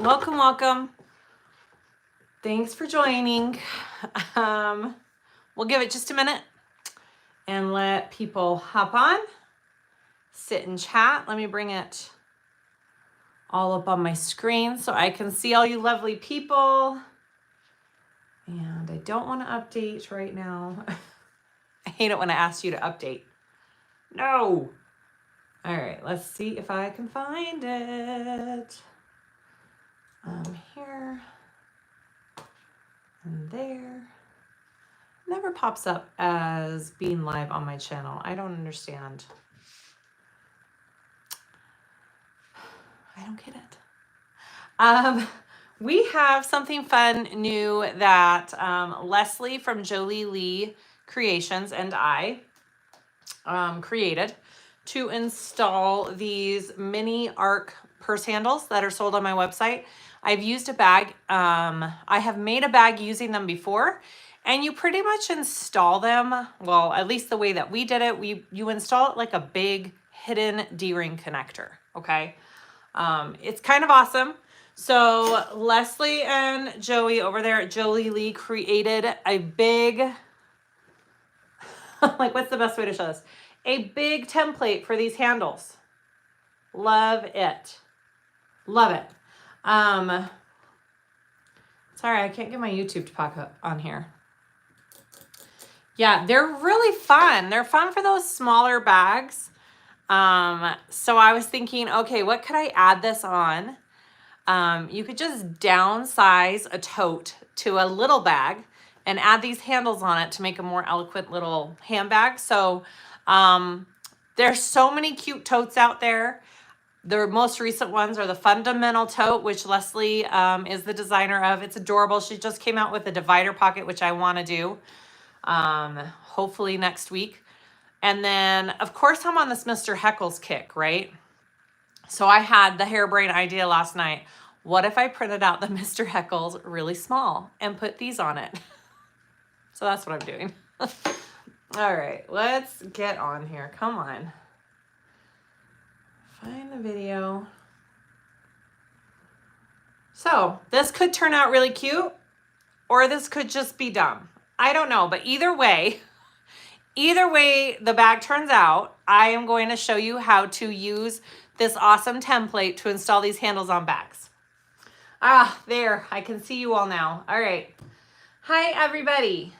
Welcome, welcome. Thanks for joining. We'll give it just a minute and let people hop on, sit and chat. Let me bring it all up on my screen so I can see all you lovely people. And I don't want to update right now. I hate it when I ask you to update. No. All right, let's see if I can find it. Here and there. Never pops up as being live on my channel. I don't understand. I don't get it. We have something fun new that Leslie from Joleelee Creations and I created to install these mini arc purse handles that are sold on my website. I've used a bag. I have made a bag using them before, and you pretty much install them. Well, at least the way that we did it, you install it like a big hidden D-ring connector. Okay. It's kind of awesome. So Leslie and Joey over there at Joleelee created a big, like, what's the best way to show this? A big template for these handles. Love it. Love it. Sorry, I can't get my YouTube to pop up on here. Yeah, they're really fun. They're fun for those smaller bags. So I was thinking, okay, what could I add this on? You could just downsize a tote to a little bag and add these handles on it to make a more eloquent little handbag. So there's so many cute totes out there. The most recent ones are the fundamental tote, which Leslie is the designer of. It's adorable. She just came out with a divider pocket, which I want to do hopefully next week. And then, of course, I'm on this Mr. Heckles kick, right? So I had the harebrained idea last night. What if I printed out the Mr. Heckles really small and put these on it? So that's what I'm doing. All right, let's get on here. Come on. Find the video. So this could turn out really cute, or this could just be dumb. I don't know, but either way the bag turns out, I am going to show you how to use this awesome template to install these handles on bags. Ah, there, I can see you all now. All right. Hi, everybody.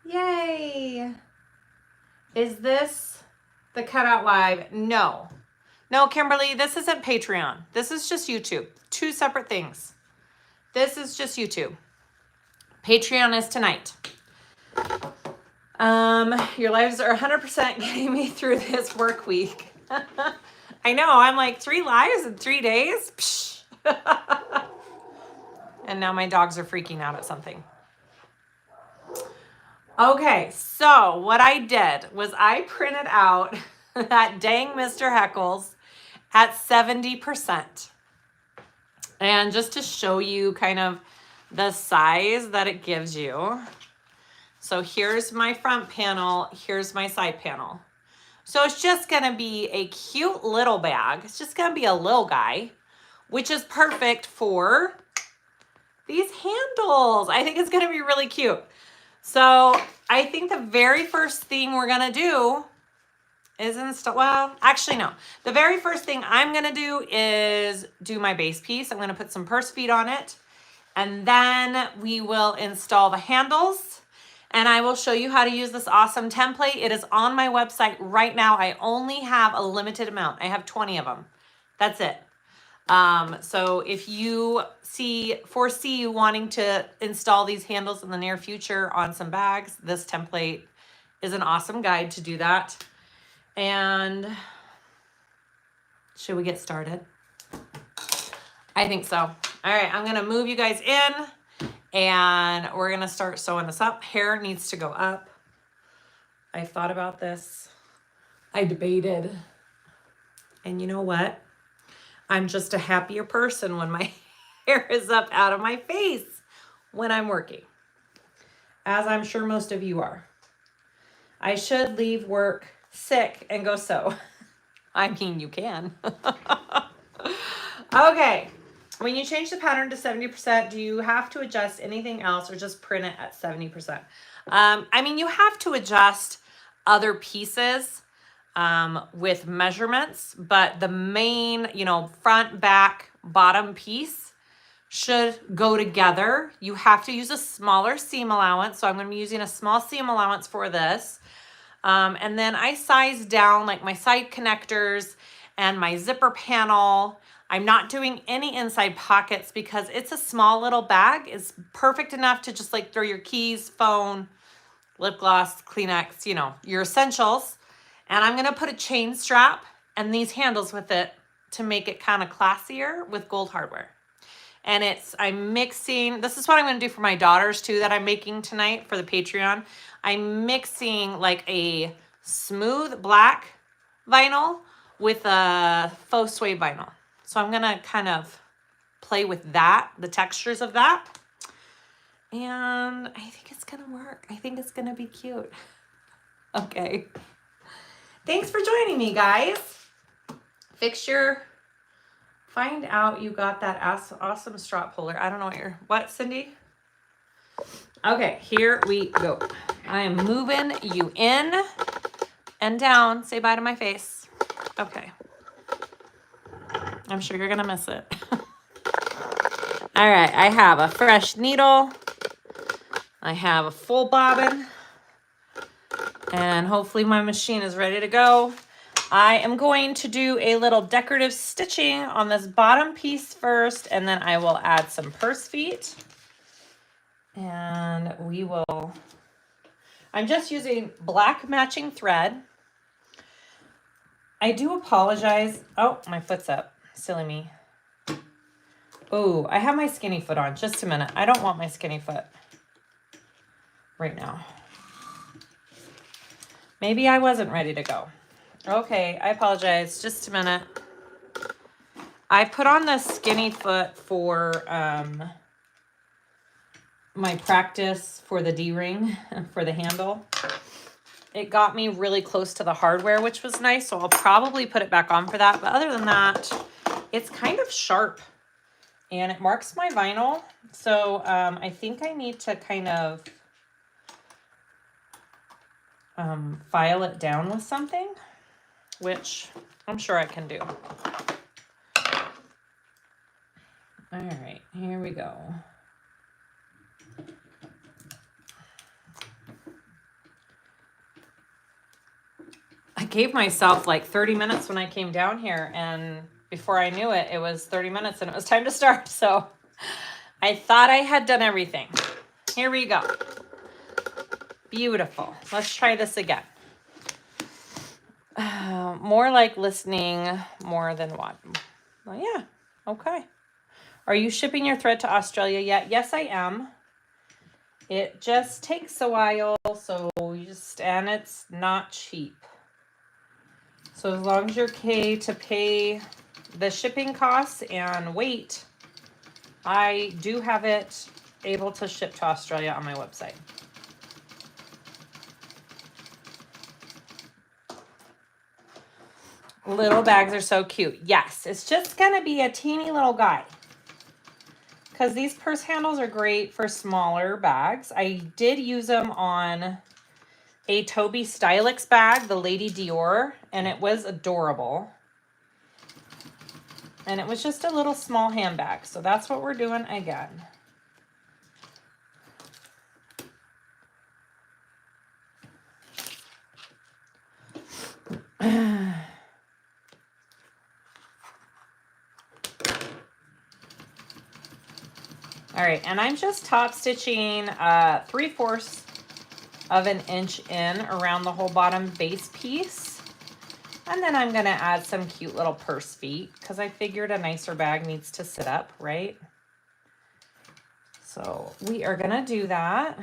Yay. Is this the cutout live? No. No, Kimberly, this isn't Patreon. This is just YouTube. Two separate things. This is just YouTube. Patreon is tonight. Your lives are 100% getting me through this work week. I know, I'm like 3 lives in 3 days. Psh. And now my dogs are freaking out at something. Okay, so what I did was I printed out that dang Mr. Heckles at 70%. And just to show you kind of the size that it gives you. So here's my front panel, here's my side panel. So it's just gonna be a cute little bag. It's just gonna be a little guy, which is perfect for these handles. I think it's gonna be really cute. So I think the very first thing we're gonna do is install, well, actually no. The very first thing I'm gonna do is do my base piece. I'm gonna put some purse feet on it, and then we will install the handles, and I will show you how to use this awesome template. It is on my website right now. I only have a limited amount. I have 20 of them. That's it. So if you foresee you wanting to install these handles in the near future on some bags, this template is an awesome guide to do that. And should we get started? I think so. All right, I'm gonna move you guys in and we're gonna start sewing this up. Hair needs to go up. I thought about this. I debated. And you know what? I'm just a happier person when my hair is up out of my face when I'm working, as I'm sure most of you are. I should leave work sick and go sew. I mean, you can. Okay, when you change the pattern to 70%, do you have to adjust anything else or just print it at 70%? I mean, you have to adjust other pieces with measurements, but the main, you know, front, back, bottom piece should go together. You have to use a smaller seam allowance. So I'm going to be using a small seam allowance for this. And then I sized down like my side connectors and my zipper panel. I'm not doing any inside pockets because it's a small little bag. It's perfect enough to just like throw your keys, phone, lip gloss, Kleenex, you know, your essentials. And I'm going to put a chain strap and these handles with it to make it kind of classier with gold hardware. And I'm mixing, this is what I'm going to do for my daughters too that I'm making tonight for the Patreon. I'm mixing like a smooth black vinyl with a faux suede vinyl. So I'm going to kind of play with that, the textures of that. And I think it's going to work. I think it's going to be cute. Okay. Thanks for joining me, guys. Find out you got that awesome strap puller. I don't know what, Cindy? Okay, here we go. I am moving you in and down. Say bye to my face. Okay. I'm sure you're gonna miss it. All right, I have a fresh needle. I have a full bobbin. And hopefully my machine is ready to go. I am going to do a little decorative stitching on this bottom piece first, and then I will add some purse feet. And I'm just using black matching thread. I do apologize. Oh, my foot's up. Silly me. Oh, I have my skinny foot on. Just a minute. I don't want my skinny foot right now. Maybe I wasn't ready to go. Okay, I apologize. Just a minute. I put on the skinny foot for my practice for the D-ring, for the handle. It got me really close to the hardware, which was nice, so I'll probably put it back on for that. But other than that, it's kind of sharp, and it marks my vinyl. So I think I need to kind of file it down with something, which I'm sure I can do. All right, here we go. I gave myself like 30 minutes when I came down here, and before I knew it, it was 30 minutes and it was time to start. So I thought I had done everything. Here we go. Beautiful. Let's try this again. More like listening more than what? Well, yeah. Okay. Are you shipping your thread to Australia yet? Yes, I am. It just takes a while, so and it's not cheap. So as long as you're okay to pay the shipping costs and wait, I do have it able to ship to Australia on my website. Little bags are so cute. Yes, it's just going to be a teeny little guy. Because these purse handles are great for smaller bags. I did use them on a Toby Stylix bag, the Lady Dior, and it was adorable. And it was just a little small handbag. So that's what we're doing again. All right, and I'm just top stitching 3/4 of an inch in around the whole bottom base piece. And then I'm gonna add some cute little purse feet because I figured a nicer bag needs to sit up, right? So we are gonna do that.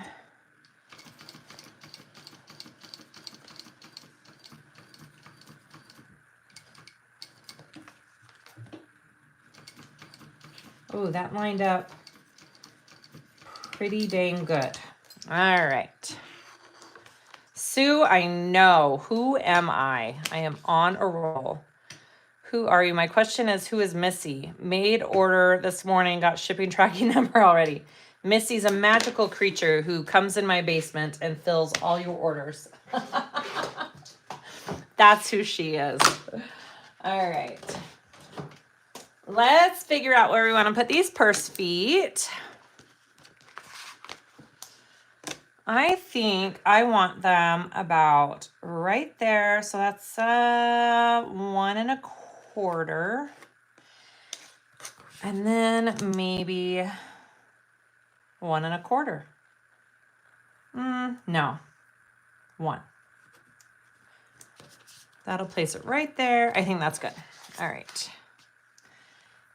Oh, that lined up pretty dang good. All right. Sue, I know. Who am I? I am on a roll. Who are you? My question is, who is Missy? Made order this morning, got shipping tracking number already. Missy's a magical creature who comes in my basement and fills all your orders. That's who she is. All right. Let's figure out where we want to put these purse feet. I think I want them about right there. So that's 1 1/4. And then maybe 1 1/4. No, 1. That'll place it right there. I think that's good. All right.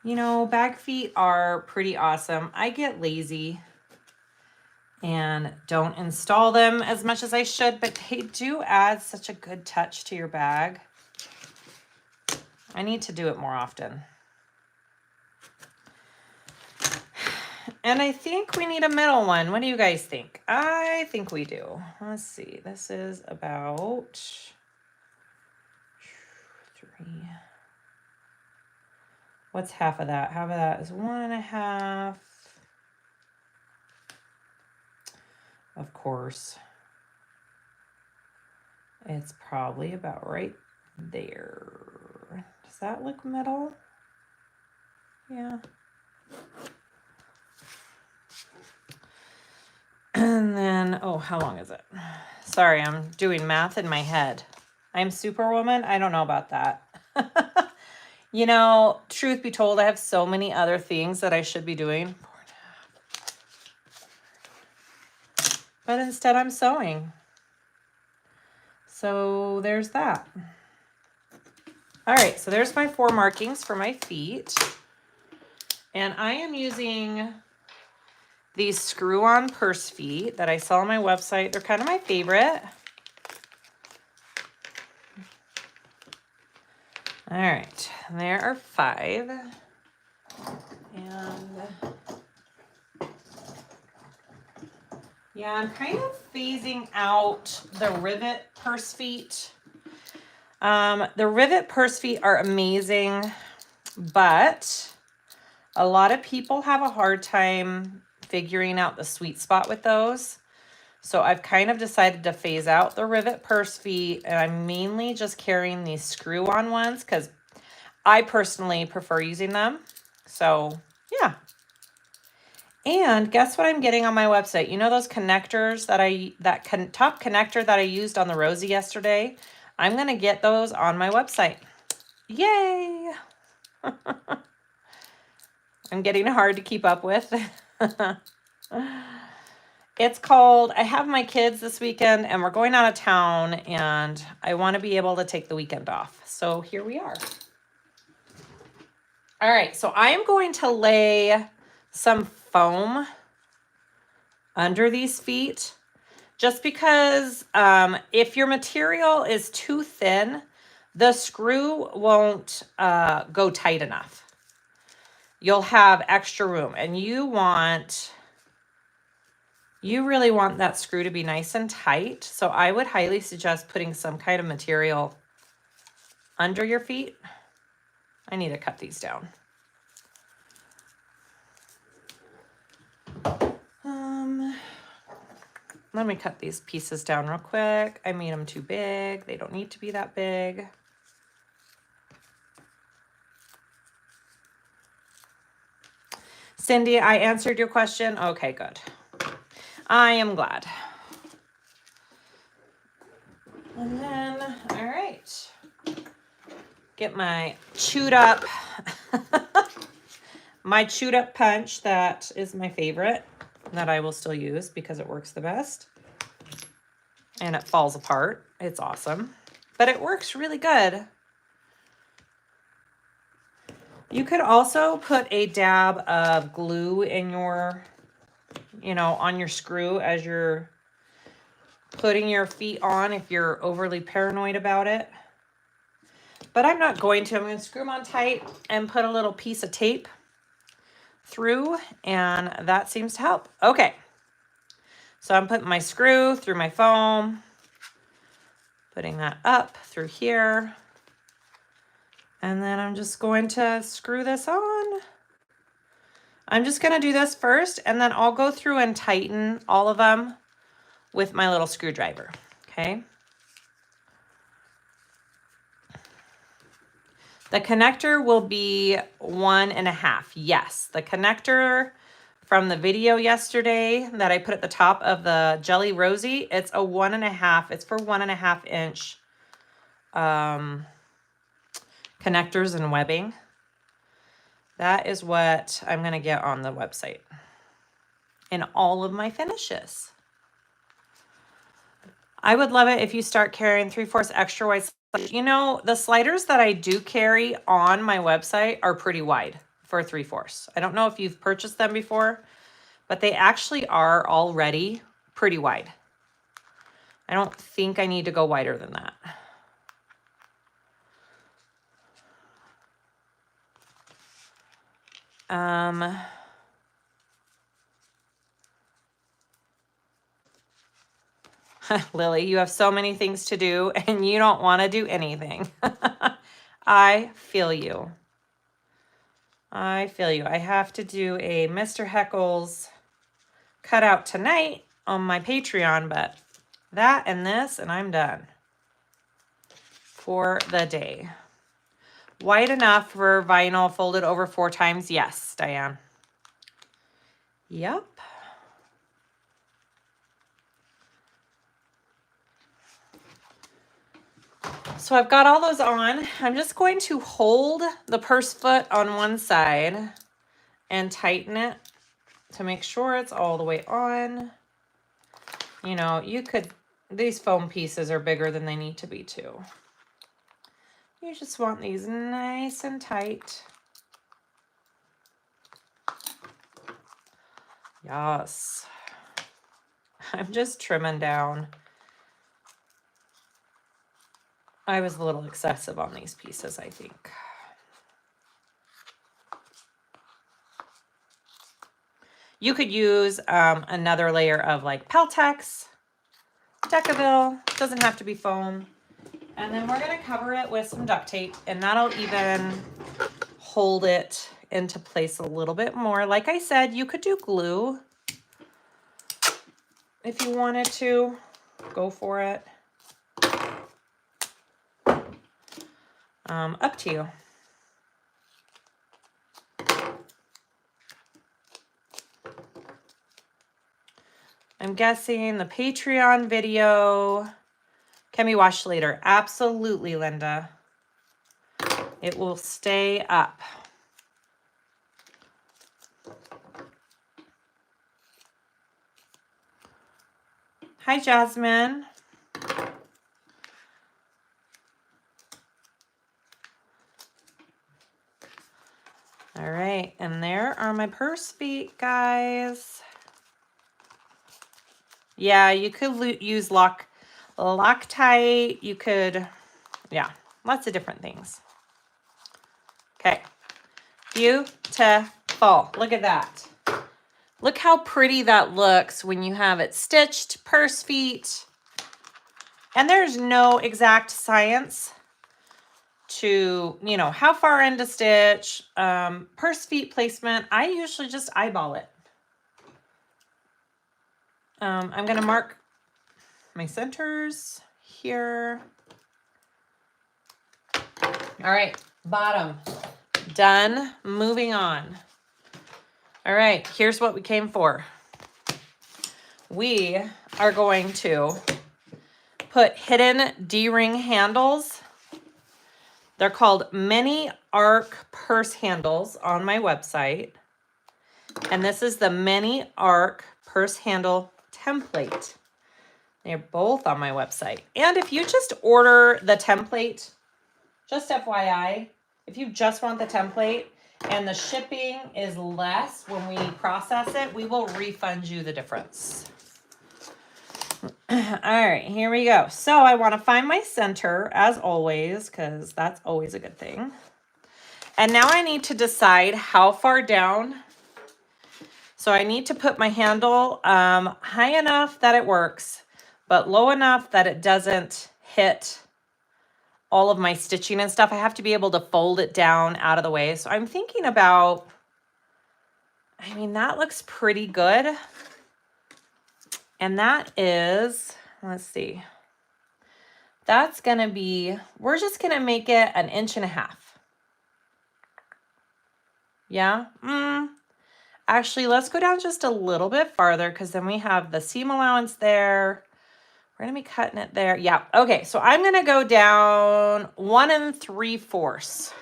You know, bag feet are pretty awesome. I get lazy and don't install them as much as I should, but they do add such a good touch to your bag. I need to do it more often. And I think we need a middle one. What do you guys think? I think we do. Let's see. This is about 3. What's half of that? Half of that is 1 1/2. Of course. It's probably about right there. Does that look middle? Yeah. And then, oh, how long is it? Sorry, I'm doing math in my head. I'm Superwoman. I don't know about that. You know, truth be told, I have so many other things that I should be doing. But instead I'm sewing. So there's that. All right, so there's my 4 markings for my feet. And I am using these screw-on purse feet that I sell on my website. They're kind of my favorite. All right, there are 5. And yeah, I'm kind of phasing out the rivet purse feet. The rivet purse feet are amazing, but a lot of people have a hard time figuring out the sweet spot with those. So I've kind of decided to phase out the rivet purse feet, and I'm mainly just carrying these screw-on ones because I personally prefer using them. So yeah. And guess what I'm getting on my website? You know those connectors that top connector that I used on the Rosie yesterday? I'm going to get those on my website. Yay! I'm getting hard to keep up with. It's called, I have my kids this weekend and we're going out of town and I want to be able to take the weekend off. So here we are. All right, so I am going to lay some foam under these feet just because if your material is too thin, the screw won't go tight enough. You'll have extra room and you really want that screw to be nice and tight. So I would highly suggest putting some kind of material under your feet. I need to cut these down. Let me cut these pieces down real quick. I made them too big. They don't need to be that big. Cindy, I answered your question. Okay, good. I am glad. And then, all right. Get my chewed up, my chewed up punch. That is my favorite that I will still use because it works the best. And it falls apart. It's awesome. But it works really good. You could also put a dab of glue in your, on your screw as you're putting your feet on if you're overly paranoid about it. But I'm not going to. I'm going to screw them on tight and put a little piece of tape through, and that seems to help. Okay. So I'm putting my screw through my foam, putting that up through here, And then I'm just going to screw this on. I'm just going to do this first, and then I'll go through and tighten all of them with my little screwdriver, okay? The connector will be 1.5. Yes, the connector from the video yesterday that I put at the top of the Jelly Rosie, it's a 1.5. It's for 1.5 inch connectors and webbing. That is what I'm going to get on the website in all of my finishes. I would love it if you start carrying 3/4 extra wide sliders. You know, the sliders that I do carry on my website are pretty wide for 3/4. I don't know if you've purchased them before, but they actually are already pretty wide. I don't think I need to go wider than that. Lily, you have so many things to do and you don't want to do anything. I feel you. I feel you. I have to do a Mr. Heckles cutout tonight on my Patreon, but that and this, and I'm done for the day. Wide enough for vinyl folded over 4 times? Yes, Diane. Yep. So I've got all those on. I'm just going to hold the purse foot on one side and tighten it to make sure it's all the way on. You know, these foam pieces are bigger than they need to be too. You just want these nice and tight. Yes. I'm just trimming down. I was a little excessive on these pieces, I think. You could use another layer of like Peltex, Decaville, doesn't have to be foam. And then we're gonna cover it with some duct tape, and that'll even hold it into place a little bit more. Like I said, you could do glue if you wanted to, go for it. Up to you. I'm guessing the Patreon video can be watched later. Absolutely, Linda. It will stay up. Hi, Jasmine. All right, and there are my purse feet, guys. Yeah, you could use Loctite. You could, yeah, lots of different things. Okay, beautiful. Look at that. Look how pretty that looks when you have it stitched, purse feet. And there's no exact science to, you know, how far in to stitch. Purse feet placement, I usually just eyeball it. I'm going to mark my centers here. All right, bottom done. Moving on. All right, here's what we came for. We are going to put hidden D-ring handles. They're called mini arc purse handles on my website. And this is the mini arc purse handle template. They're both on my website. And if you just order the template, just FYI, if you just want the template and the shipping is less when we process it, we will refund you the difference. All right, here we go. So I want to find my center as always, because that's always a good thing. And now I need to decide how far down. So I need to put my handle high enough that it works, but low enough that it doesn't hit all of my stitching and stuff, I have to be able to fold it down out of the way. So I'm thinking about, I mean, that looks pretty good. And that is, let's see, that's going to be, we're just going to make it 1.5 inches. Yeah. Actually, let's go down just a little bit farther because then we have the seam allowance there. We're going to be cutting it there. Yeah. Okay. So I'm going to go down 1 3/4.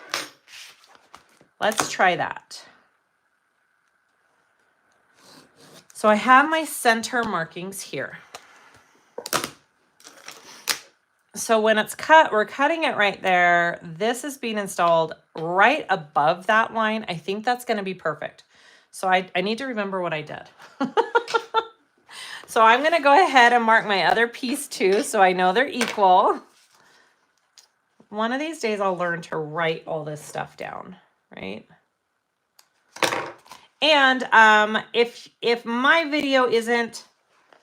Let's try that. So I have my center markings here. So when it's cut, we're cutting it right there. This is being installed right above that line. I think that's going to be perfect. So I need to remember what I did. So I'm going to go ahead and mark my other piece too, so I know they're equal. One of these days I'll learn to write all this stuff down, right? And if my video isn't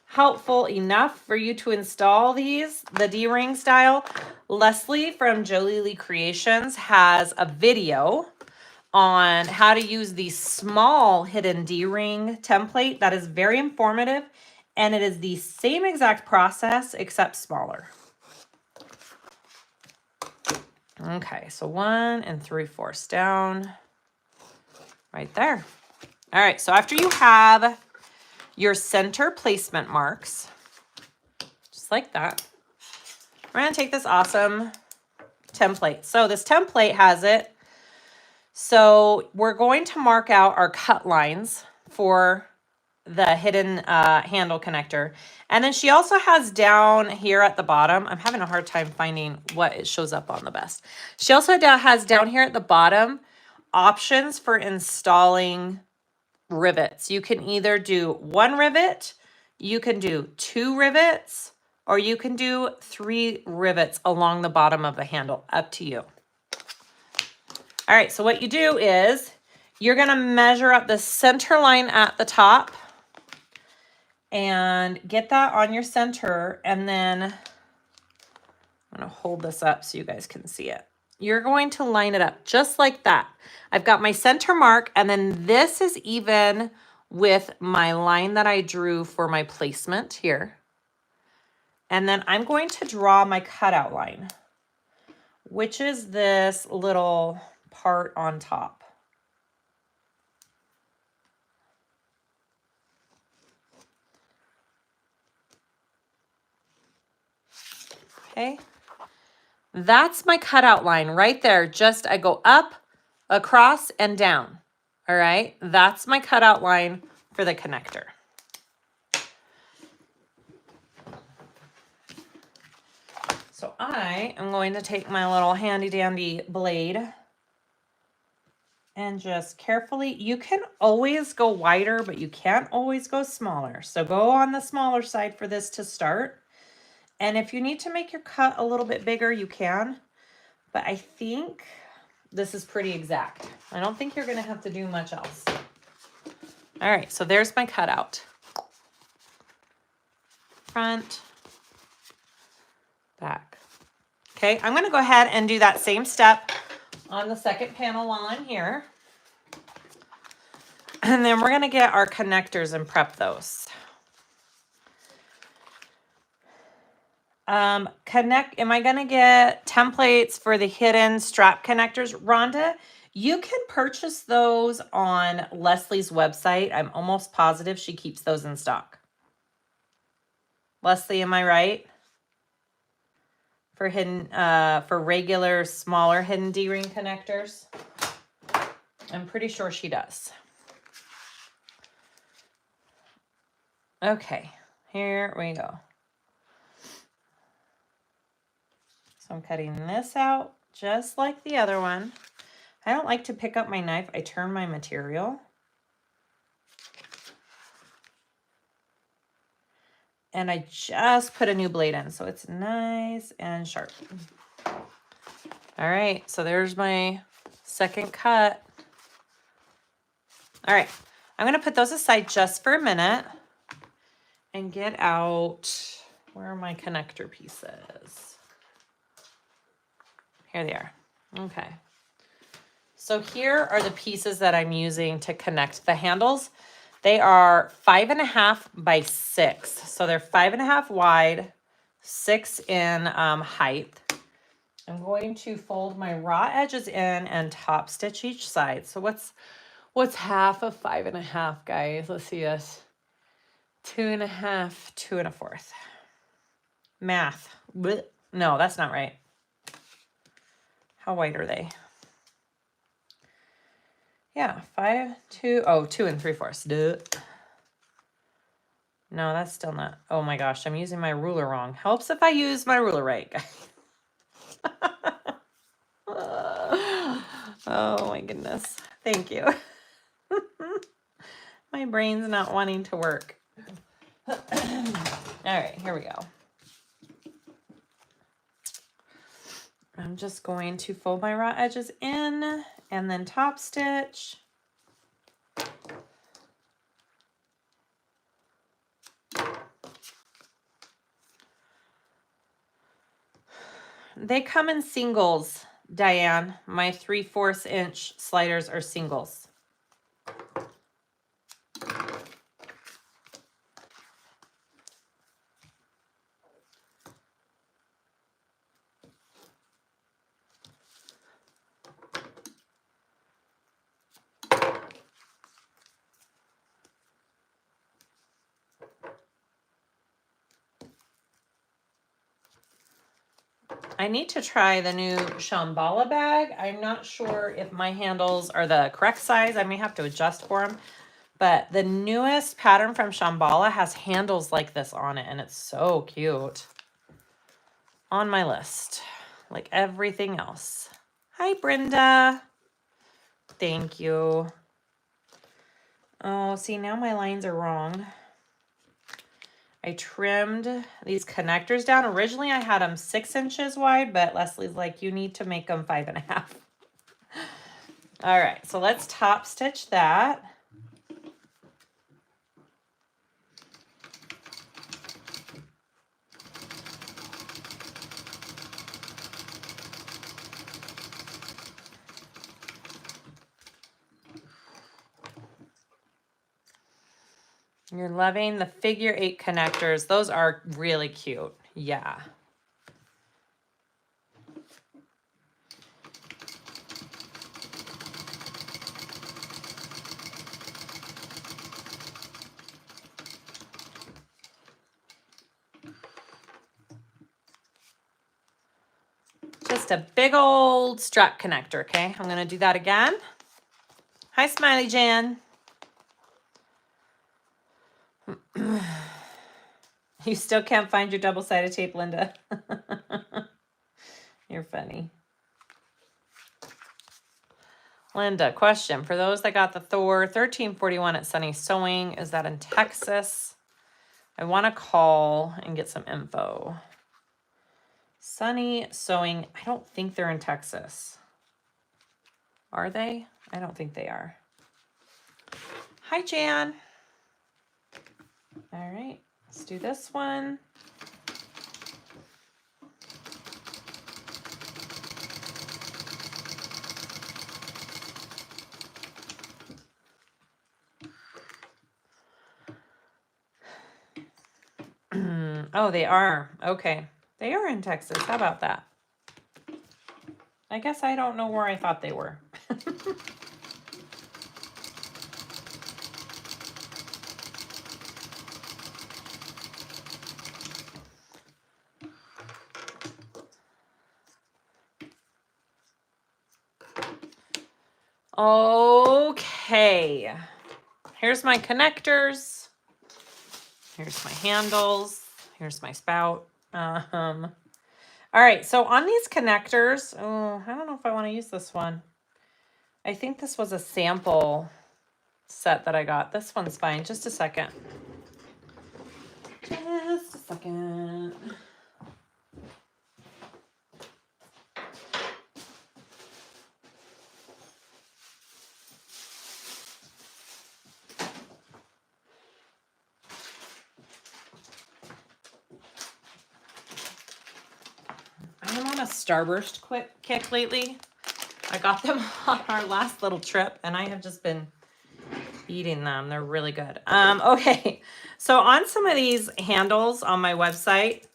helpful enough for you to install these, the D-ring style, Leslie from Joleelee Creations has a video on how to use the small hidden D-ring template that is very informative, and it is the same exact process except smaller. Okay, so 1 3/4 down right there. All right, so after you have your center placement marks, just like that, we're gonna take this awesome template. So this template has it. So we're going to mark out our cut lines for the hidden handle connector. And then she also has down here at the bottom, I'm having a hard time finding what it shows up on the best. She also has down here at the bottom options for installing rivets. You can either do 1 rivet, you can do 2 rivets, or you can do 3 rivets along the bottom of the handle, up to you. All right, so what you do is you're gonna measure up the center line at the top and get that on your center, and then I'm gonna hold this up so you guys can see it. You're going to line it up just like that. I've got my center mark, and then this is even with my line that I drew for my placement here. And then I'm going to draw my cutout line, which is this little part on top. Okay, that's my cutout line right there. Just I go up, across, and down. All right, that's my cutout line for the connector. So I am going to take my little handy dandy blade and just carefully, you can always go wider, but you can't always go smaller. So go on the smaller side for this to start. And if you need to make your cut a little bit bigger, you can. But I think this is pretty exact. I don't think you're going to have to do much else. All right, so there's my cutout. Front, back. Okay, I'm going to go ahead and do that same step on the second panel while I'm here. And then we're going to get our connectors and prep those. Am I going to get templates for the hidden strap connectors? Rhonda, you can purchase those on Leslie's website. I'm almost positive she keeps those in stock. Leslie, am I right? For hidden, for regular, smaller hidden D-ring connectors? I'm pretty sure she does. Okay, here we go. So I'm cutting this out just like the other one. I don't like to pick up my knife. I turn my material. And I just put a new blade in, so it's nice and sharp. All right, so there's my second cut. All right, I'm gonna put those aside just for a minute and get out, where are my connector pieces? Here they are. Okay. So here are the pieces that I'm using to connect the handles. They are 5.5 by 6. So they're 5.5 wide, 6 in height. I'm going to fold my raw edges in and top stitch each side. So what's half of 5.5, guys? Let's see this. 2.5, 2 1/4. Math. Blech. No, that's not right. How wide are they? Yeah, 5, 2, oh, 2 3/4. Duh. No, that's still not. Oh my gosh, I'm using my ruler wrong. Helps if I use my ruler right, guys. Oh my goodness. Thank you. My brain's not wanting to work. All right, here we go. I'm just going to fold my raw edges in and then top stitch. They come in singles, Diane. My 3/4 inch sliders are singles. I need to try the new Shambhala bag. I'm not sure if my handles are the correct size. I may have to adjust for them. But the newest pattern from Shambhala has handles like this on it, and it's so cute. On my list, like everything else. Hi, Brenda. Thank you. Oh, see, now my lines are wrong. I trimmed these connectors down. Originally, I had them 6 inches wide, but Leslie's like, you need to make them 5.5. All right, so let's top stitch that. You're loving the figure 8 connectors. Those are really cute. Yeah. Just a big old strap connector, okay? I'm gonna do that again. Hi, Smiley Jan. You still can't find your double-sided tape, Linda. You're funny. Linda, question. For those that got the Thor 1341 at Sunny Sewing, is that in Texas? I want to call and get some info. Sunny Sewing, I don't think they're in Texas. Are they? I don't think they are. Hi, Jan. All right, let's do this one. Oh, they are. Okay. They are in Texas. How about that? I guess I don't know where I thought they were. Okay. Here's my connectors. Here's my handles. Here's my spout. All right, so on these connectors, oh, I don't know if I want to use this one. I think this was a sample set that I got. This one's fine. Just a second. Just a second. I'm on a Starburst kick lately. I got them on our last little trip, and I have just been eating them. They're really good. Okay, so on some of these handles on my website,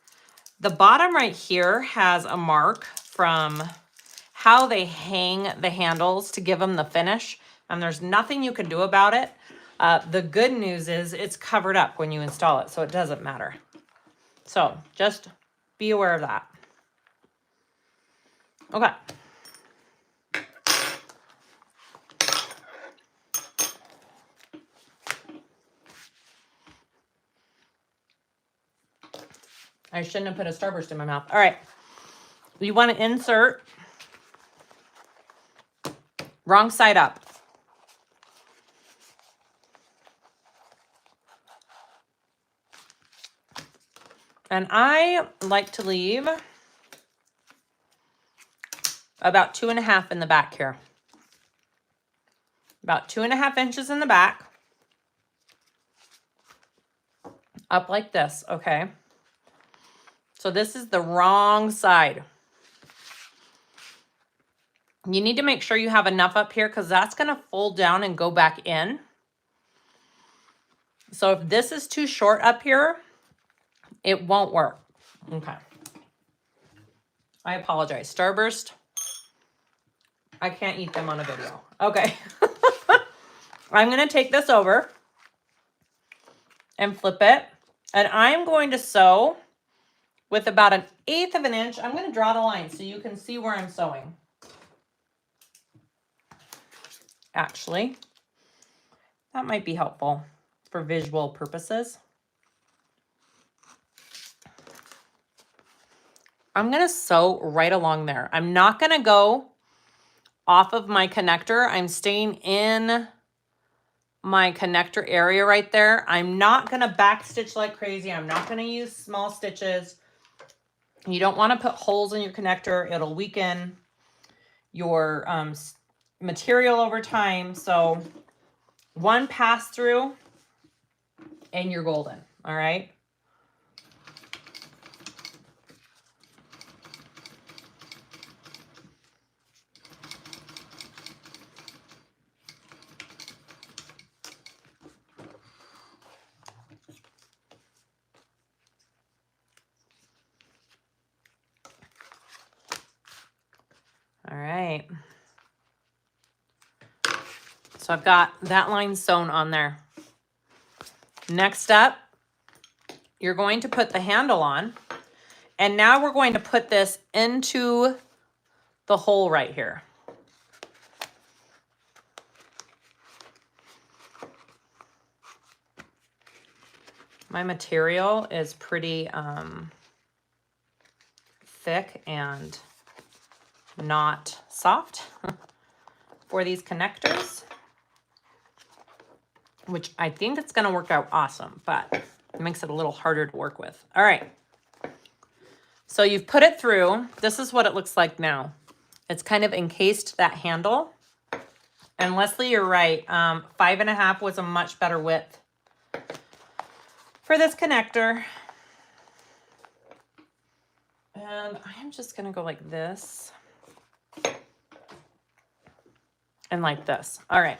the bottom right here has a mark from how they hang the handles to give them the finish, and there's nothing you can do about it. The good news is it's covered up when you install it, so it doesn't matter. So just be aware of that. Okay. I shouldn't have put a Starburst in my mouth. All right. You want to insert wrong side up. And I like to leave about 2.5 in the back here. About 2.5 inches in the back. Up like this, okay? So this is the wrong side. You need to make sure you have enough up here because that's going to fold down and go back in. So if this is too short up here, it won't work. Okay. I apologize. Starburst, I can't eat them on a video. Okay. I'm going to take this over and flip it. And I'm going to sew with about 1/8 of an inch. I'm going to draw the line so you can see where I'm sewing. Actually, that might be helpful for visual purposes. I'm going to sew right along there. I'm not going to go off of my connector. I'm staying in my connector area right there. I'm not going to back stitch like crazy. I'm not going to use small stitches. You don't want to put holes in your connector. It'll weaken your material over time. So one pass through and you're golden. All right. All right. So I've got that line sewn on there. Next up, you're going to put the handle on. And now we're going to put this into the hole right here. My material is pretty thick and not soft for these connectors, which I think it's going to work out awesome, but it makes it a little harder to work with. All right. So you've put it through. This is what it looks like now. It's kind of encased that handle. And Leslie, you're right. 5.5 was a much better width for this connector. And I'm just going to go like this. And like this. All right.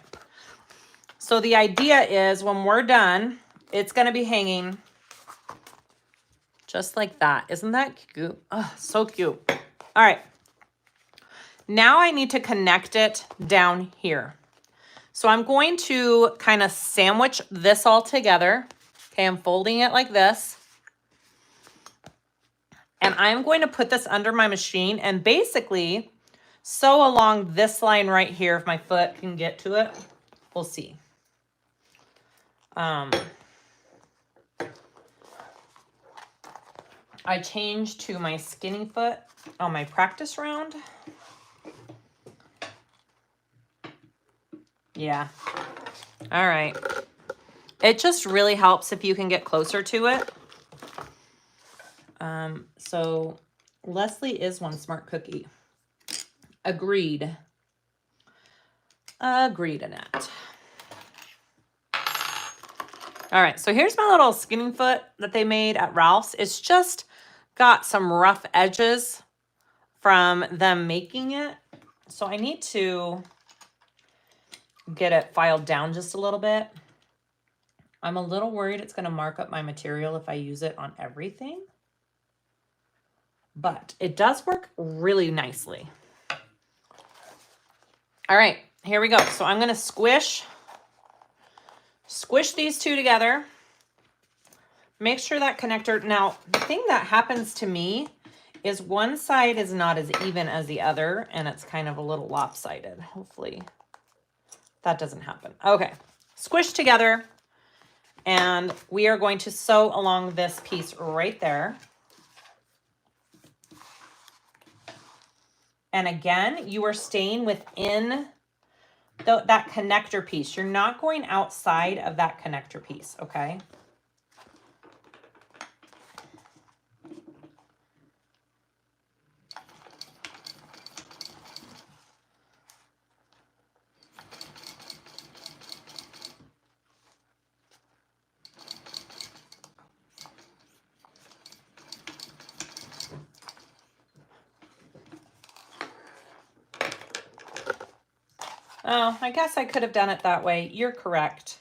So the idea is when we're done, it's going to be hanging just like that. Isn't that cute? Oh, so cute. All right. Now I need to connect it down here. So I'm going to kind of sandwich this all together. Okay, I'm folding it like this. And I'm going to put this under my machine and basically sew along this line right here. If my foot can get to it, we'll see. I changed to my skinny foot on my practice round. Yeah. All right. It just really helps if you can get closer to it. So Leslie is one smart cookie. Agreed. Agreed, Annette. All right, so here's my little skinny foot that they made at Ralph's. It's just got some rough edges from them making it. So I need to get it filed down just a little bit. I'm a little worried it's going to mark up my material if I use it on everything. But it does work really nicely. All right, here we go. So I'm going to squish these two together. Make sure that connector, now the thing that happens to me is one side is not as even as the other and it's kind of a little lopsided. Hopefully that doesn't happen. Okay, squish together and we are going to sew along this piece right there. And again, you are staying within that connector piece. You're not going outside of that connector piece, okay? Oh, I guess I could have done it that way. You're correct.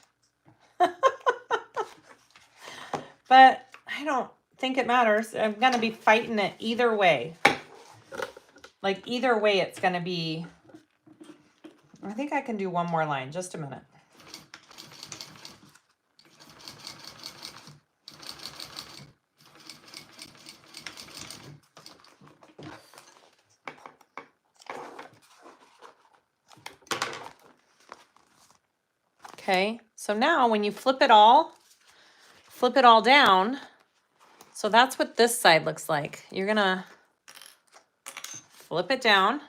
But I don't think it matters. I'm going to be fighting it either way. Like either way, it's going to be, I think I can do one more line. Just a minute. Okay, so now when you flip it all down, so that's what this side looks like. You're gonna flip it down.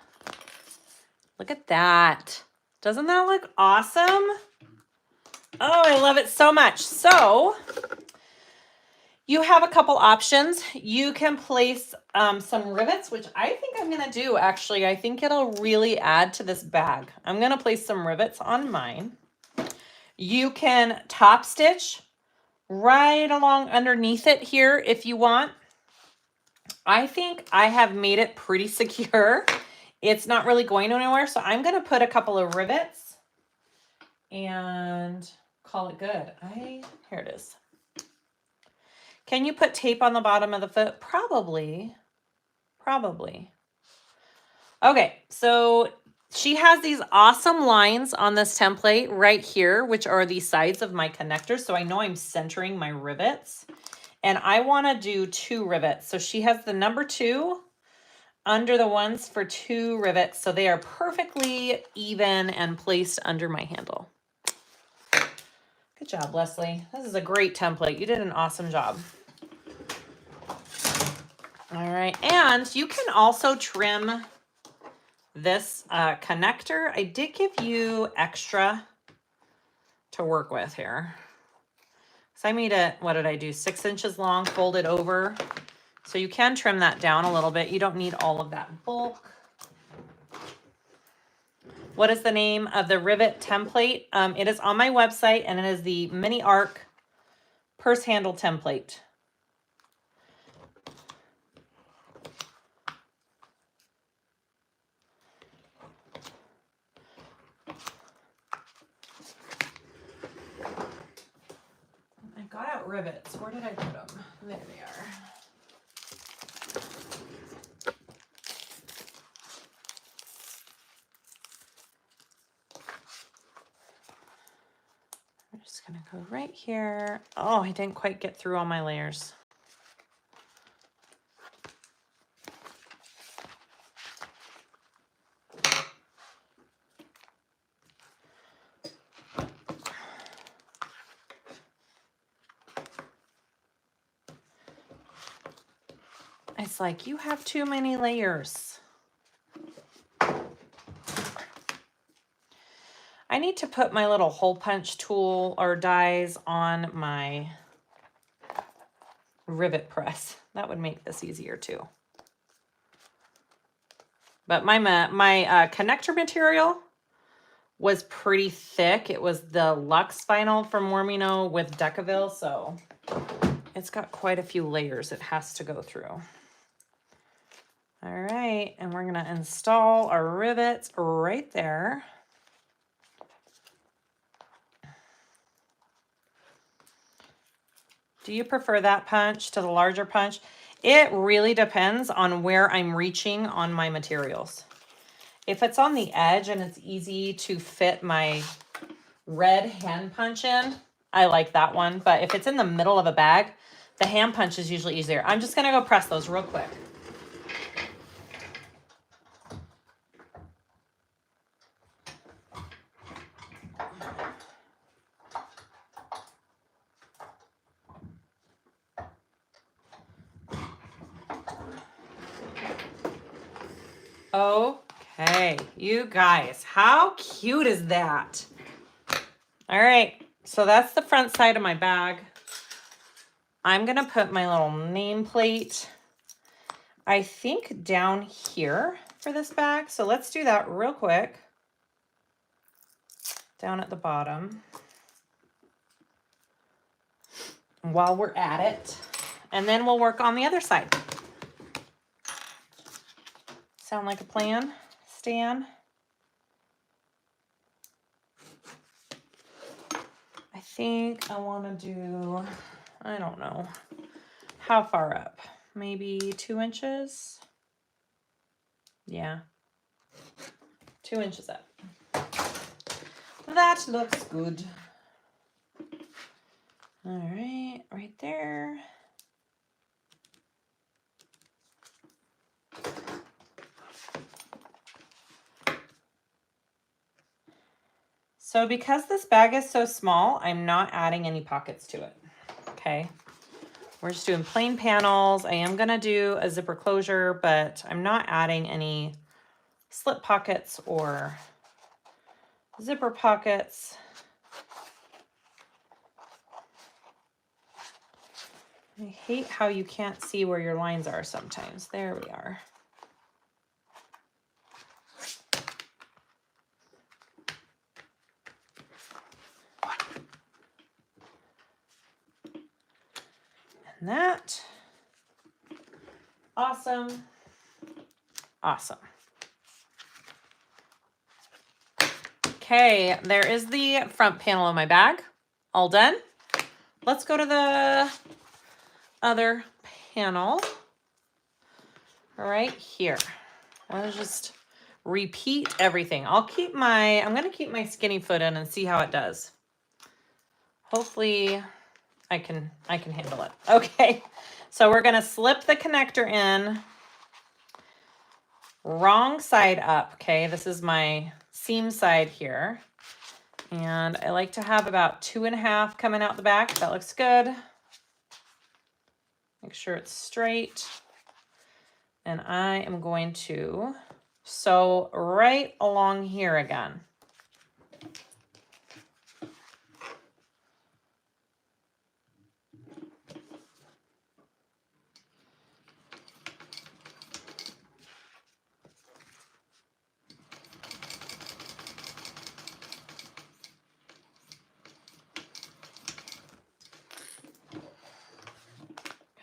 Look at that. Doesn't that look awesome? Oh, I love it so much. So you have a couple options. You can place some rivets, which I think I'm gonna do actually. I think it'll really add to this bag. I'm gonna place some rivets on mine. You can top stitch right along underneath it here if you want. I think I have made it pretty secure. It's not really going anywhere, so I'm going to put a couple of rivets and call it good. Here it is. Can you put tape on the bottom of the foot? Probably. Okay, so she has these awesome lines on this template right here, which are the sides of my connectors. So I know I'm centering my rivets and I want to do 2 rivets. So she has the number 2 under the ones for 2 rivets. So they are perfectly even and placed under my handle. Good job, Leslie. This is a great template. You did an awesome job. All right. And you can also trim this connector. I did give you extra to work with here. So I made it, what did I do? 6 inches long, folded over. So you can trim that down a little bit. You don't need all of that bulk. What is the name of the rivet template? It is on my website and it is the mini arc purse handle template. Got out rivets. Where did I put them? There they are. I'm just going to go right here. Oh, I didn't quite get through all my layers. It's like, you have too many layers. I need to put my little hole punch tool or dies on my rivet press. That would make this easier too. But my connector material was pretty thick. It was the Luxe vinyl from Warmino with Decaville, so it's got quite a few layers it has to go through. All right, and we're gonna install our rivets right there. Do you prefer that punch to the larger punch? It really depends on where I'm reaching on my materials. If it's on the edge and it's easy to fit my red hand punch in, I like that one. But if it's in the middle of a bag, the hand punch is usually easier. I'm just gonna go press those real quick. Okay, you guys, how cute is that? All right, so that's the front side of my bag. I'm gonna put my little nameplate, I think, down here for this bag. So let's do that real quick. Down at the bottom. While we're at it. And then we'll work on the other side. Sound like a plan, Stan? I think I want to do, I don't know, how far up? Maybe 2 inches? Yeah, 2 inches up. That looks good. All right, right there. So because this bag is so small, I'm not adding any pockets to it, okay? We're just doing plain panels. I am gonna do a zipper closure, but I'm not adding any slip pockets or zipper pockets. I hate how you can't see where your lines are sometimes. There we are. And that. Awesome. Awesome. Okay, there is the front panel of my bag. All done. Let's go to the other panel right here. Let's just repeat everything. I'm gonna keep my skinny foot in and see how it does. Hopefully I can handle it. Okay, so we're gonna slip the connector in, wrong side up. Okay, this is my seam side here. And I like to have about 2.5 coming out the back. That looks good. Make sure it's straight. And I am going to sew right along here again.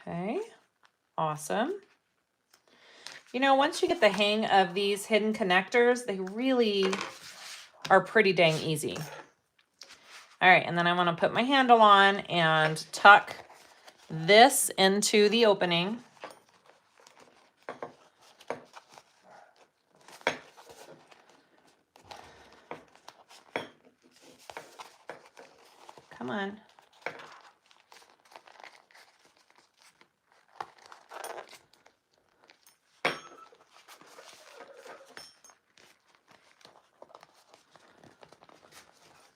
Okay, awesome. You know, once you get the hang of these hidden connectors, they really are pretty dang easy. All right, and then I want to put my handle on and tuck this into the opening. Come on.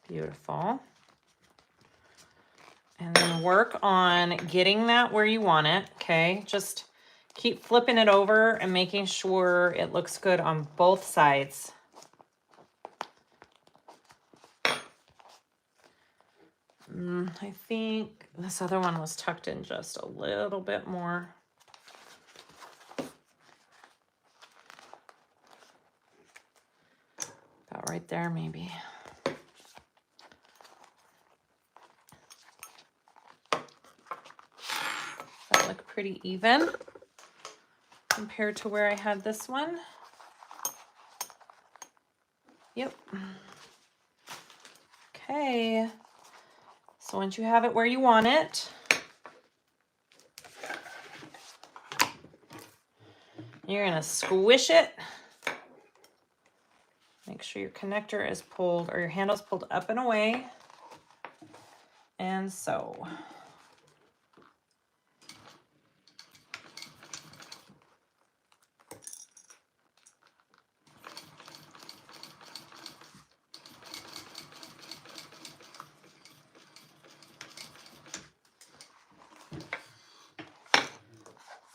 Beautiful. And then work on getting that where you want it, okay? Just keep flipping it over and making sure it looks good on both sides. I think this other one was tucked in just a little bit more. About right there, maybe. That look pretty even. compared to where I had this one. Yep. Okay. So once you have it where you want it, you're going to squish it. Make sure your connector is pulled, or your handle's pulled up and away. And so.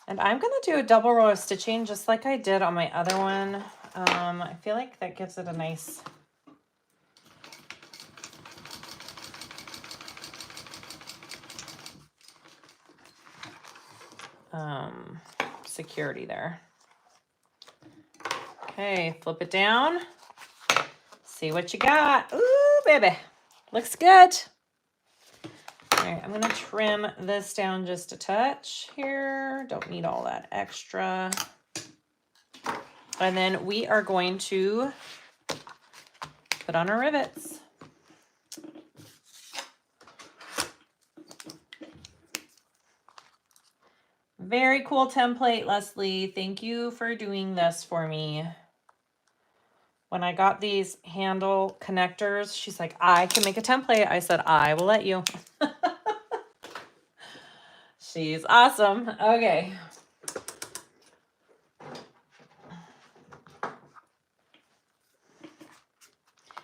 And I'm going to do a double row of stitching just like I did on my other one. I feel like that gives it a nice security there. Okay, flip it down. See what you got. Ooh, baby. Looks good. All right, I'm going to trim this down just a touch here. Don't need all that extra. And then we are going to put on our rivets. Very cool template, Leslie. Thank you for doing this for me. When I got these handle connectors, she's like, I can make a template. I said, I will let you. She's awesome. Okay.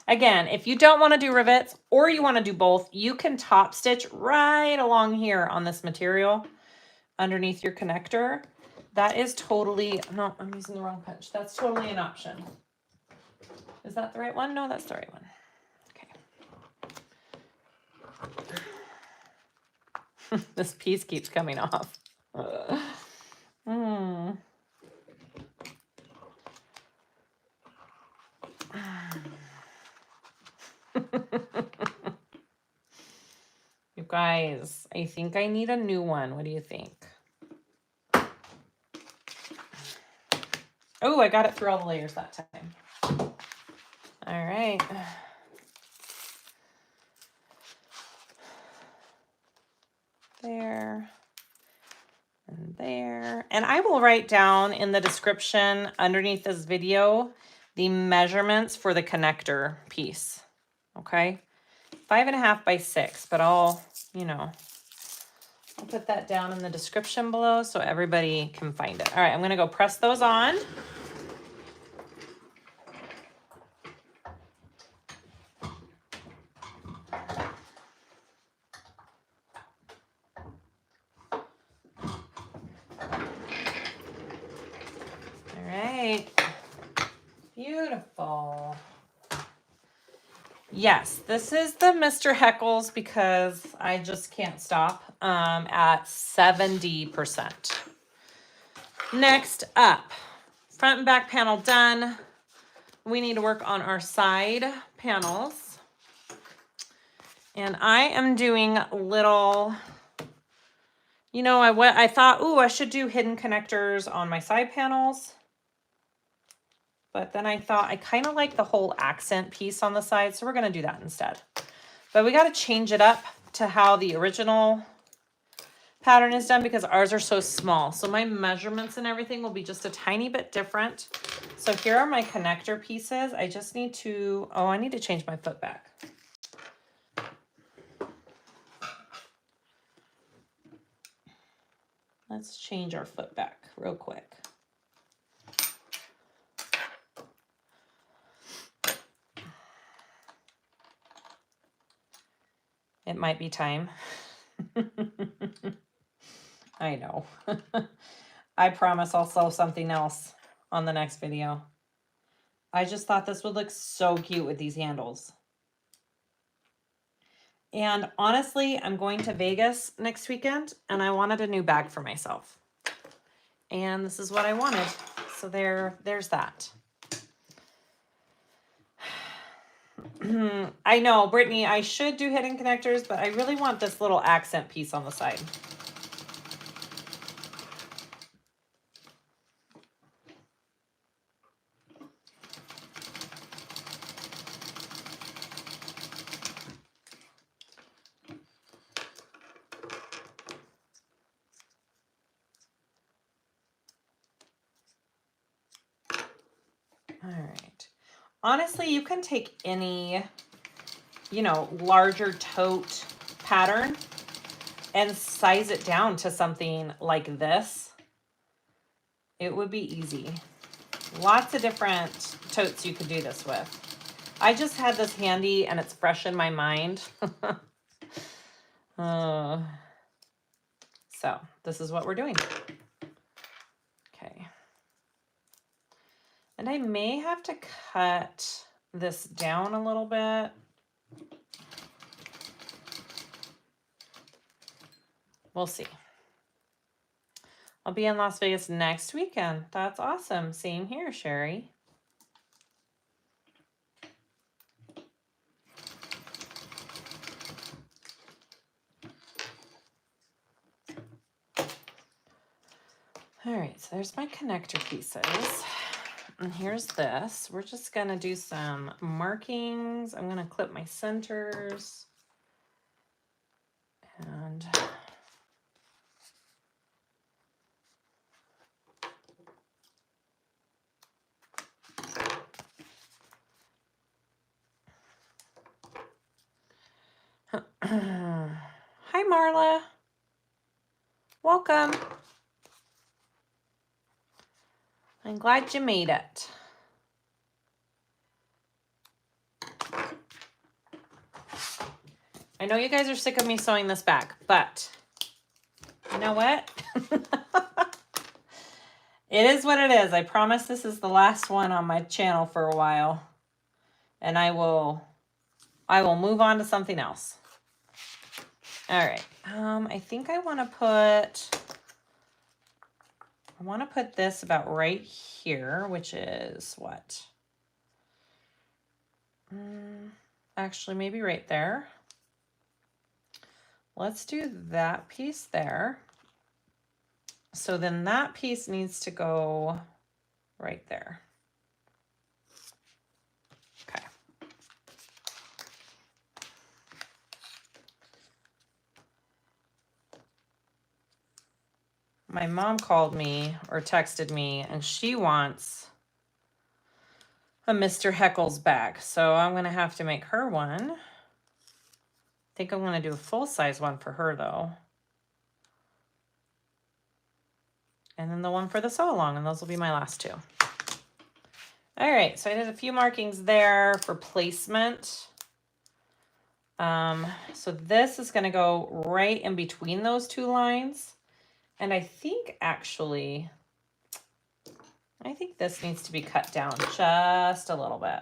Again, if you don't want to do rivets or you want to do both, you can top stitch right along here on this material underneath your connector. That is totally, no, I'm using the wrong punch. That's totally an option. Is that the right one? No, that's the right one. Okay. This piece keeps coming off. You guys, I think I need a new one. What do you think? Oh, I got it through all the layers that time. All right. There and there. And I will write down in the description underneath this video the measurements for the connector piece. Okay. 5.5 by 6, but I'll put that down in the description below so everybody can find it. All right, I'm going to go press those on. All right. Beautiful. Yes, this is the Mr. Heckles because I just can't stop at 70%. Next up, front and back panel done. We need to work on our side panels. And I am doing little, I thought, ooh, I should do hidden connectors on my side panels. But then I thought I kind of like the whole accent piece on the side, so we're going to do that instead. But we got to change it up to how the original pattern is done because ours are so small. So my measurements and everything will be just a tiny bit different. So here are my connector pieces. I just need to, I need to change my foot back. Let's change our foot back real quick. It might be time. I know. I promise I'll sew something else on the next video. I just thought this would look so cute with these handles. And honestly, I'm going to Vegas next weekend and I wanted a new bag for myself. And this is what I wanted. So there's that. I know, Brittany, I should do hidden connectors, but I really want this little accent piece on the side. All right. Honestly, you can take any, you know, larger tote pattern and size it down to something like this. It would be easy. Lots of different totes you could do this with. I just had this handy and it's fresh in my mind. So this is what we're doing. Okay. And I may have to cut this down a little bit. We'll see. I'll be in Las Vegas next weekend. That's awesome. Same here, Sherry. All right, so there's my connector pieces. And here's this. We're just gonna do some markings. I'm gonna clip my centers. And hi, Marla. Welcome. I'm glad you made it. I know you guys are sick of me sewing this back, but you know what? It is what it is. I promise this is the last one on my channel for a while. And I will move on to something else. All right. I think I want to put this about right here, which is what? Actually, maybe right there. Let's do that piece there. So then that piece needs to go right there. Okay. My mom called me or texted me and she wants a Mr. Heckles bag. So I'm going to have to make her one. I think I'm going to do a full-size one for her though. And then the one for the sew along, and those will be my last two. All right, so I did a few markings there for placement. So this is going to go right in between those two lines. And I think actually, this needs to be cut down just a little bit.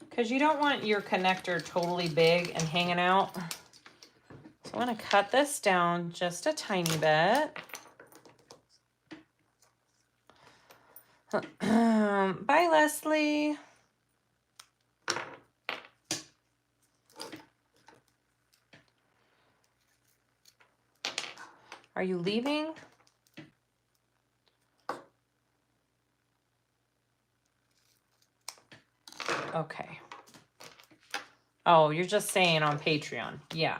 Because you don't want your connector totally big and hanging out. So I'm going to cut this down just a tiny bit. Bye, Leslie. Are you leaving? Okay. Oh, you're just saying on Patreon. Yeah.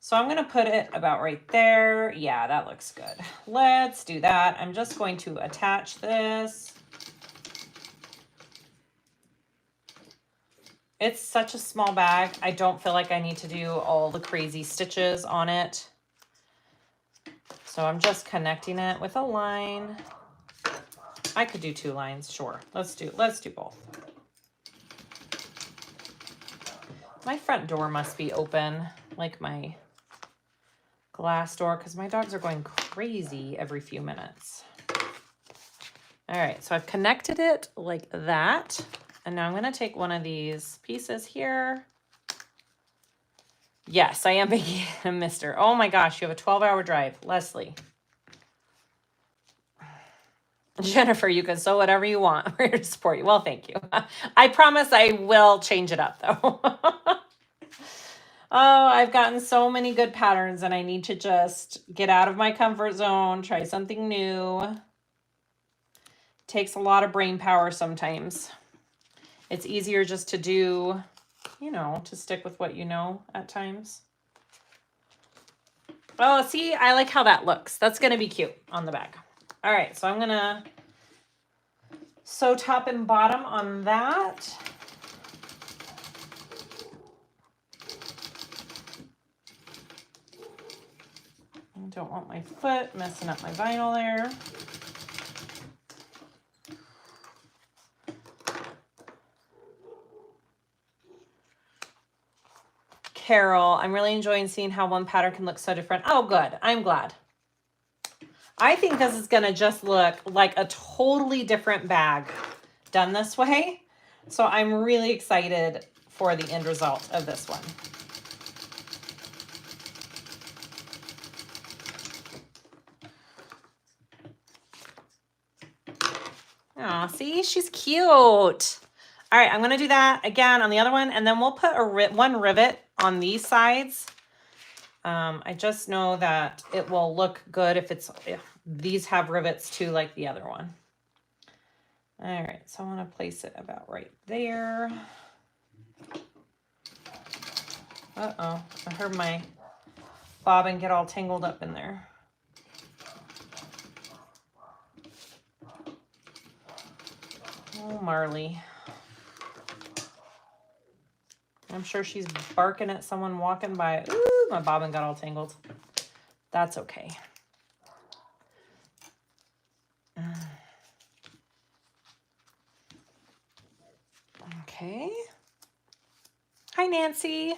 So I'm going to put it about right there. Yeah, that looks good. Let's do that. I'm just going to attach this. It's such a small bag. I don't feel like I need to do all the crazy stitches on it. So I'm just connecting it with a line. I could do 2 lines, sure. Let's do both. My front door must be open, like my glass door, because my dogs are going crazy every few minutes. All right, so I've connected it like that. And now I'm going to take one of these pieces here. Yes, I am making a Mr. Oh my gosh, you have a 12-hour drive. Leslie. Jennifer, you can sew whatever you want. We're here to support you. Well, thank you. I promise I will change it up, though. Oh, I've gotten so many good patterns, and I need to just get out of my comfort zone, try something new. Takes a lot of brain power sometimes. It's easier just to do, you know, to stick with what you know at times. Oh, see, I like how that looks. That's going to be cute on the bag. All right, so I'm going to sew top and bottom on that. I don't want my foot messing up my vinyl there. Carol, I'm really enjoying seeing how one pattern can look so different. Oh, good. I'm glad. I think this is going to just look like a totally different bag done this way. So I'm really excited for the end result of this one. Oh, see, she's cute. All right, I'm going to do that again on the other one, and then we'll put one rivet on these sides. I just know that it will look good if these have rivets too, like the other one. All right, so I want to place it about right there. Uh-oh, I heard my bobbin get all tangled up in there. Oh, Marley. I'm sure she's barking at someone walking by. Ooh, my bobbin got all tangled. That's okay. Okay. Hi, Nancy.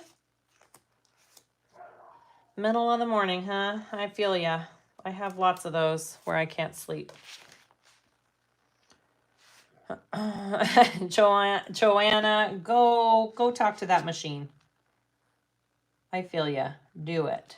Middle of the morning, huh? I feel ya. I have lots of those where I can't sleep. Joanna, go talk to that machine. I feel ya. Do it.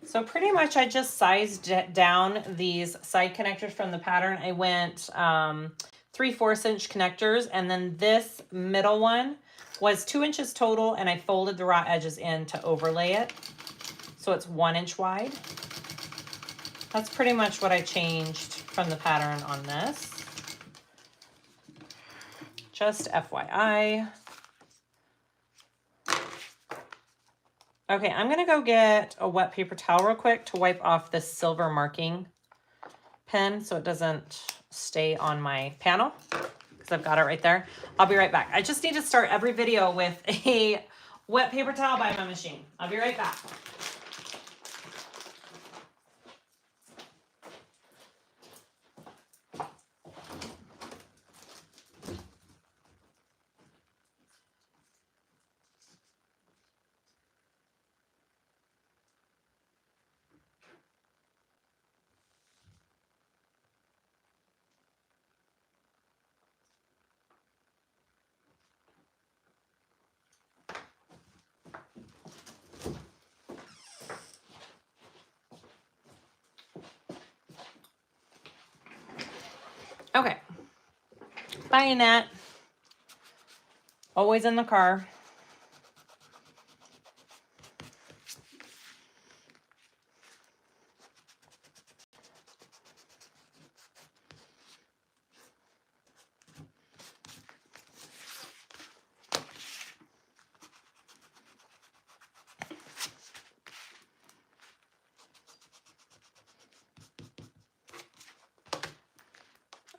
So pretty much I just sized down these side connectors from the pattern. I went 3/4 inch connectors, and then this middle one was 2 inches total, and I folded the raw edges in to overlay it. So it's 1 inch wide. That's pretty much what I changed from the pattern on this. Just FYI. Okay, I'm gonna go get a wet paper towel real quick to wipe off this silver marking pen so it doesn't stay on my panel, because I've got it right there. I'll be right back. I just need to start every video with a wet paper towel by my machine. I'll be right back. Okay. Bye, Annette. Always in the car.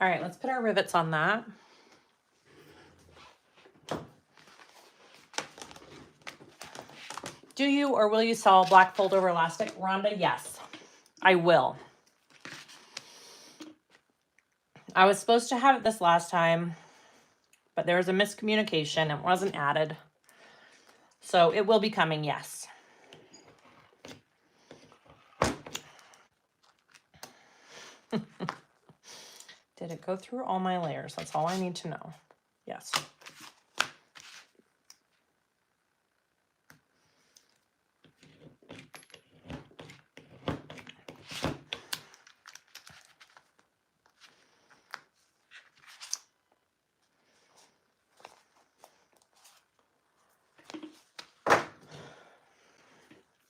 All right, let's put our rivets on that. Do you or will you sell black fold over elastic? Rhonda, yes, I will. I was supposed to have it this last time, but there was a miscommunication. It wasn't added. So it will be coming, yes. Did it go through all my layers? That's all I need to know. Yes.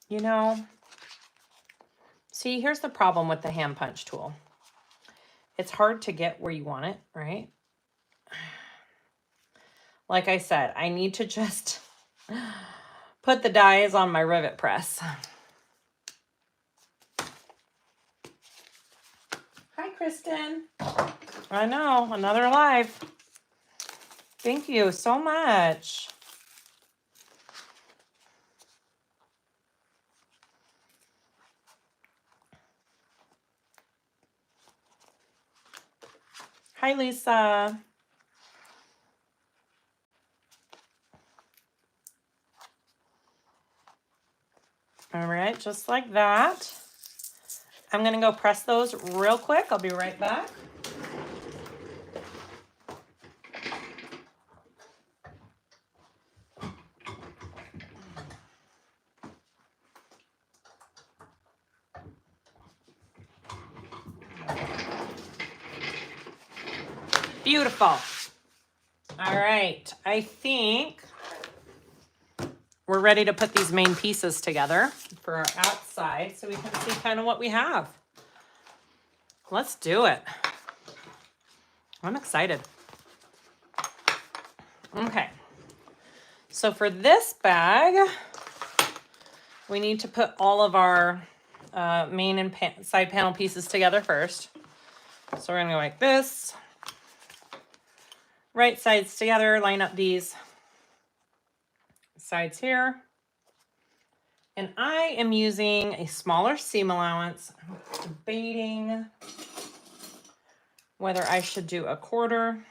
You know, see, here's the problem with the hand punch tool. It's hard to get where you want it, right? Like I said, I need to just put the dies on my rivet press. Hi, Kristen. I know, another live. Thank you so much. Hi, Lisa. All right, just like that. I'm gonna go press those real quick. I'll be right back. Beautiful. All right, I think we're ready to put these main pieces together for our outside so we can see kind of what we have. Let's do it. I'm excited. Okay, so for this bag, we need to put all of our main and side panel pieces together first. So we're gonna go like this. Right sides together, line up these sides here. And I am using a smaller seam allowance. I'm debating whether I should do a 1/4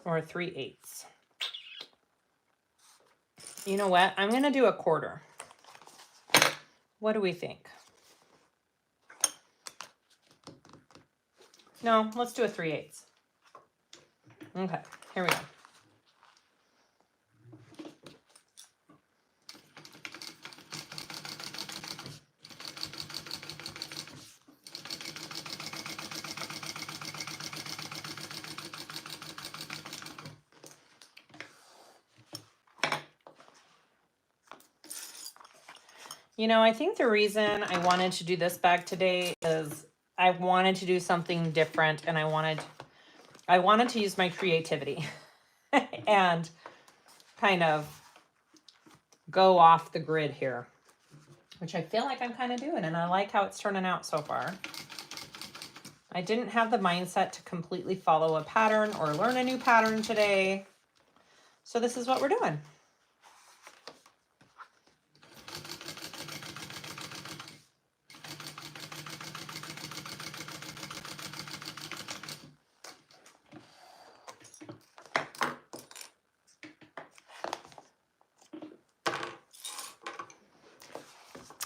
or 3/8. You know what? I'm gonna do a 1/4. What do we think? No, let's do a 3/8. Okay, here we go. You know, I think the reason I wanted to do this bag today is I wanted to do something different, and I wanted to use my creativity and kind of go off the grid here, which I feel like I'm kind of doing, and I like how it's turning out so far. I didn't have the mindset to completely follow a pattern or learn a new pattern today. So this is what we're doing.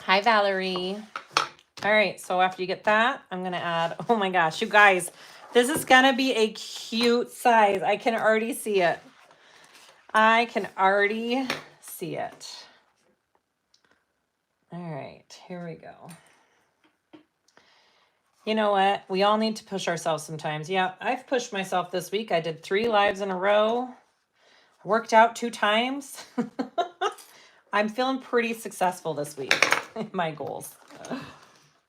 Hi, Valerie. All right, so after you get that, I'm gonna add, oh my gosh, you guys, this is gonna be a cute size. I can already see it. I can already see it. All right, here we go. You know what? We all need to push ourselves sometimes. Yeah, I've pushed myself this week. I did 3 lives in a row. Worked out 2 times. I'm feeling pretty successful this week in my goals.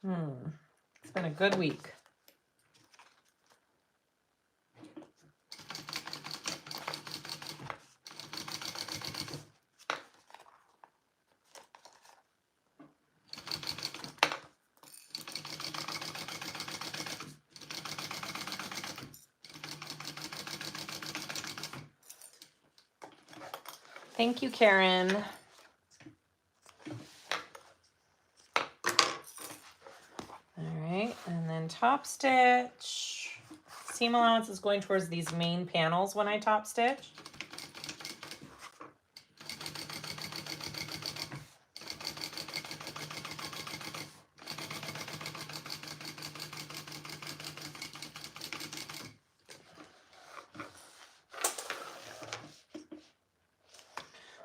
It's been a good week. Thank you, Karen. All right, and then top stitch. Seam allowance is going towards these main panels when I top stitch.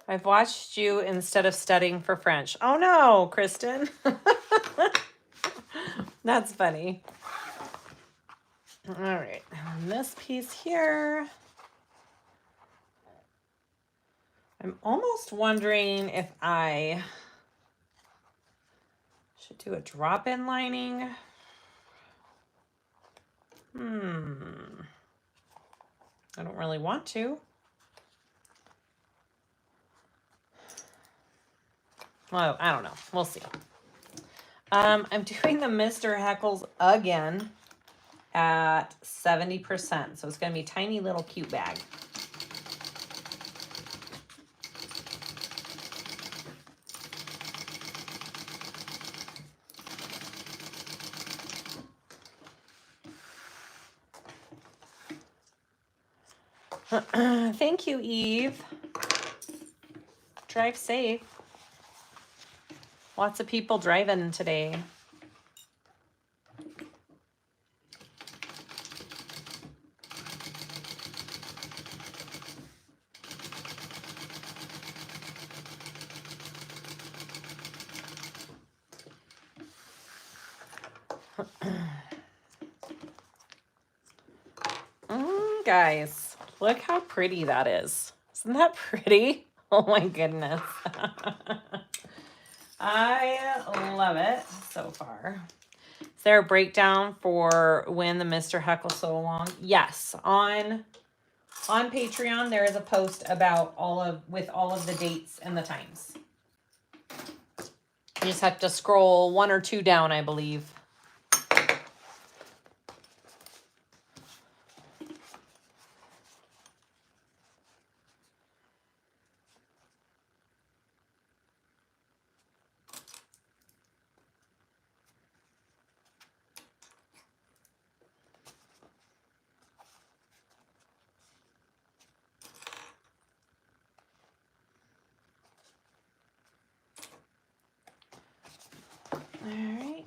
I've watched you instead of studying for French. Oh no, Kristen. That's funny. All right, and this piece here. I'm almost wondering if I Should do a drop-in lining. I don't really want to. Well, I don't know. We'll see. I'm doing the Mr. Heckles again at 70%. So it's going to be a tiny little cute bag. Thank you, Eve. Drive safe. Lots of people driving today. Guys, look how pretty that is. Isn't that pretty? Oh my goodness. I love it so far. Is there a breakdown for when the Mr. Heckle sew along? Yes, on Patreon there is a post about with all of the dates and the times. You just have to scroll 1 or 2 down, I believe. All right.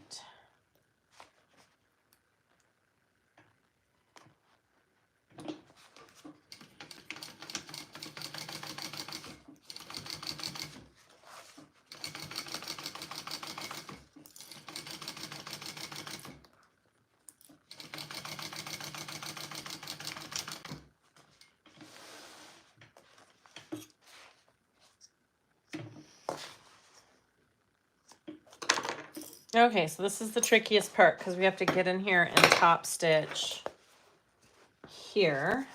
Okay, so this is the trickiest part because we have to get in here and top stitch here.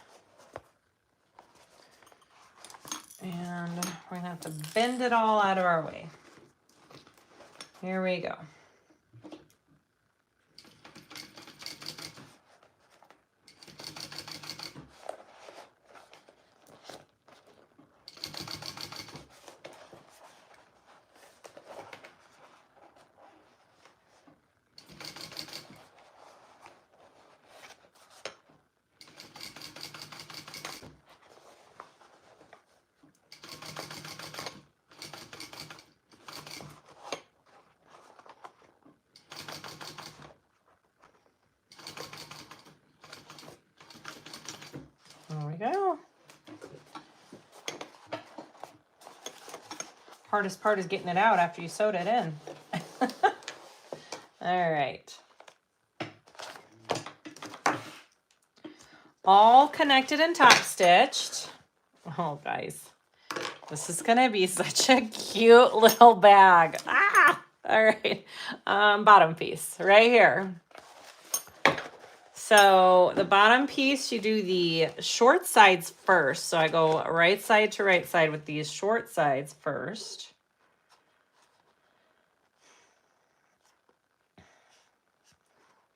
And we're going to have to bend it all out of our way. Here we go. There we go. Hardest part is getting it out after you sewed it in. All right. All connected and top stitched. Oh, guys. This is going to be such a cute little bag. Ah! All right. Bottom piece right here. So the bottom piece, you do the short sides first. So I go right side to right side with these short sides first.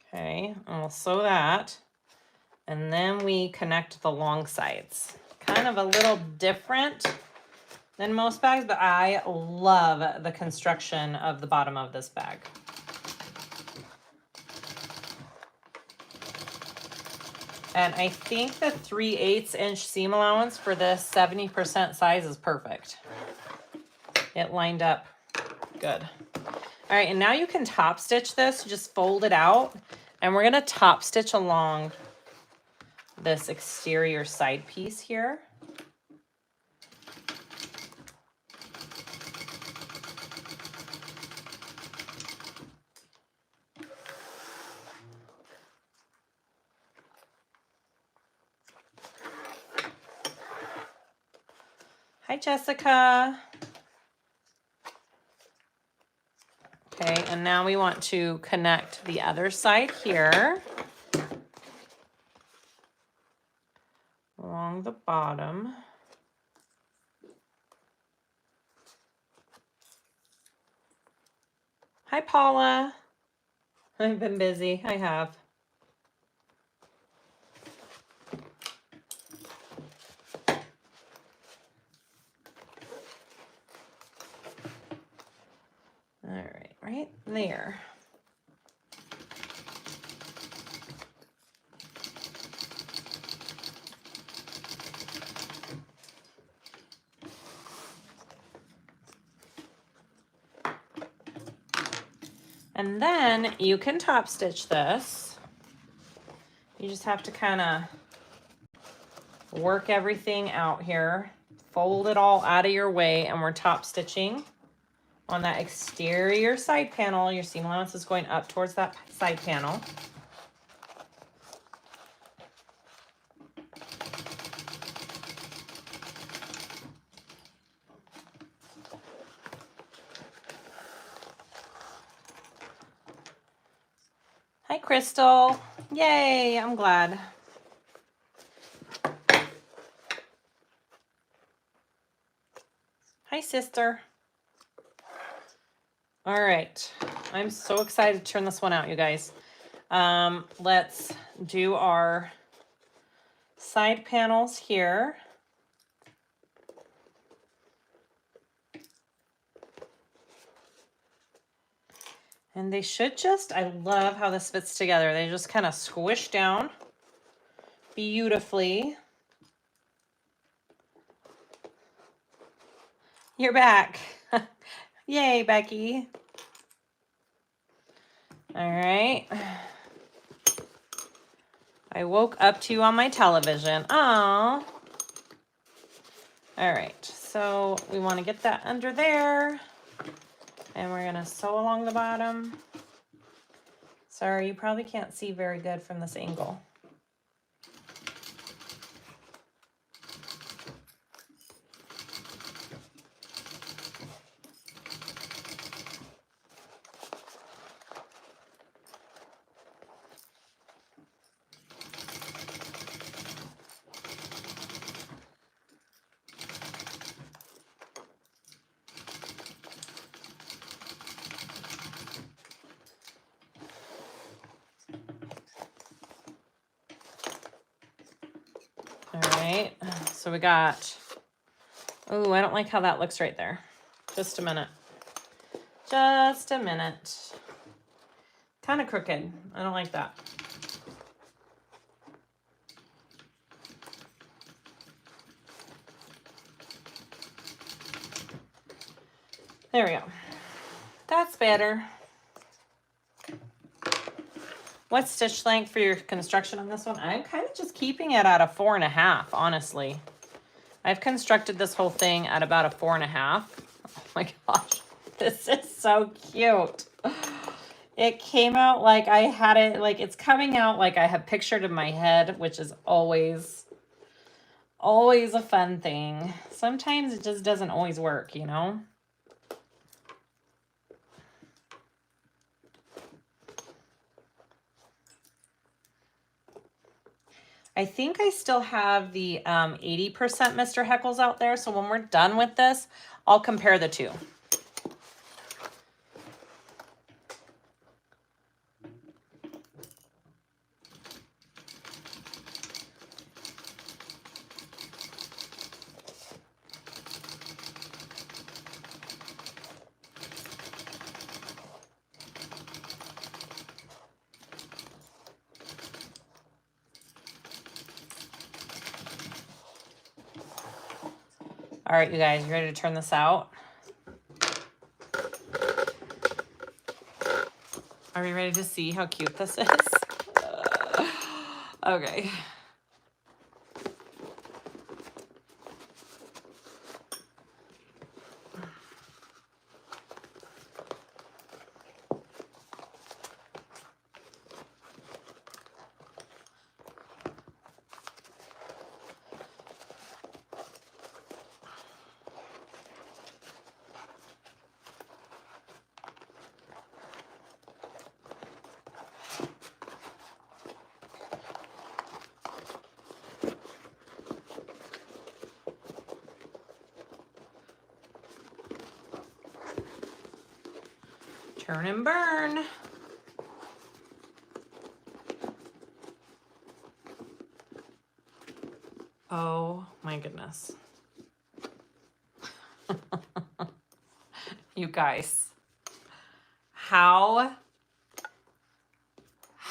Okay, and we'll sew that. And then we connect the long sides. Kind of a little different than most bags, but I love the construction of the bottom of this bag. And I think the 3/8 inch seam allowance for this 70% size is perfect. It lined up good. All right, and now you can top stitch this. Just fold it out, and we're gonna top stitch along this exterior side piece here. Hi, Jessica. Okay, and now we want to connect the other side here along the bottom. Hi, Paula. I've been busy. I have. All right, right there. And then you can top stitch this. You just have to kind of work everything out here. Fold it all out of your way, and we're top stitching on that exterior side panel. Your seam allowance is going up towards that side panel. Hi, Crystal. Yay, I'm glad. Hi, sister. All right, I'm so excited to turn this one out, you guys. Let's do our side panels here. And they should just, I love how this fits together. They just kind of squish down beautifully. You're back. Yay, Becky. All right. I woke up to you on my television. Oh. All right, so we want to get that under there. And we're gonna sew along the bottom. Sorry, you probably can't see very good from this angle. All right, so we got, oh, I don't like how that looks right there. Just a minute. Just a minute. Kind of crooked. I don't like that. There we go. That's better. What's stitch length for your construction on this one? I'm kind of just keeping it at a 4.5, honestly. I've constructed this whole thing at about a 4.5. Oh my gosh, this is so cute. It came out like I had it, like it's coming out like I have pictured in my head, which is always a fun thing. Sometimes it just doesn't always work, you know? I think I still have the 80% Mr. Heckles out there. So when we're done with this, I'll compare the two. All right, you guys, you ready to turn this out? Are we ready to see how cute this is? Okay. Turn and burn. Oh my goodness. You guys, how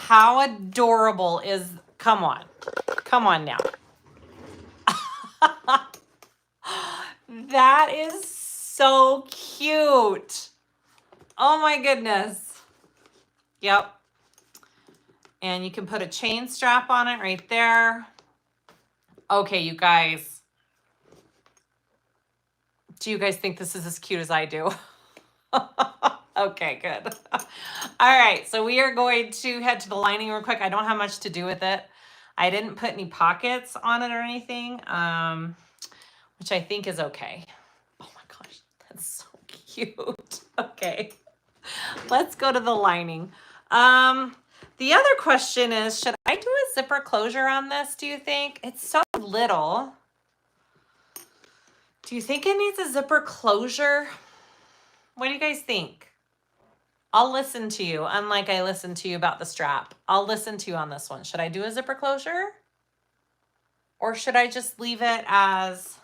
adorable is, come on now. That is so cute. Oh my goodness. Yep. And you can put a chain strap on it right there. Okay, you guys. Do you guys think this is as cute as I do? Okay, good. All right, so we are going to head to the lining real quick. I don't have much to do with it. I didn't put any pockets on it or anything, which I think is okay. Oh my gosh, that's so cute. Okay, let's go to the lining. The other question is, should I do a zipper closure on this, do you think? It's so little. Do you think it needs a zipper closure? What do you guys think? I'll listen to you, unlike I listened to you about the strap. I'll listen to you on this one. Should I do a zipper closure? Or should I just leave it as...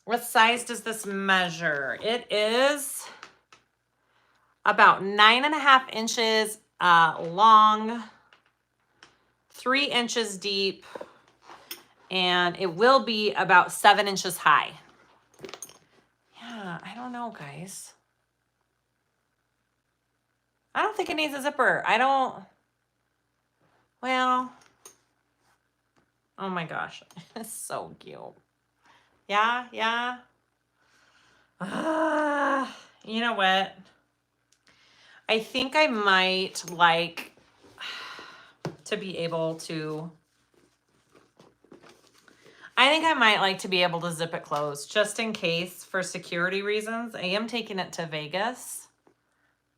What size does this measure? It is about 9.5 inches long, 3 inches deep, and it will be about 7 inches high. Yeah, I don't know, guys. I don't think it needs a zipper. Well, oh my gosh, it's so cute. Yeah. You know what? I think I might like to be able to, zip it closed just in case for security reasons. I am taking it to Vegas.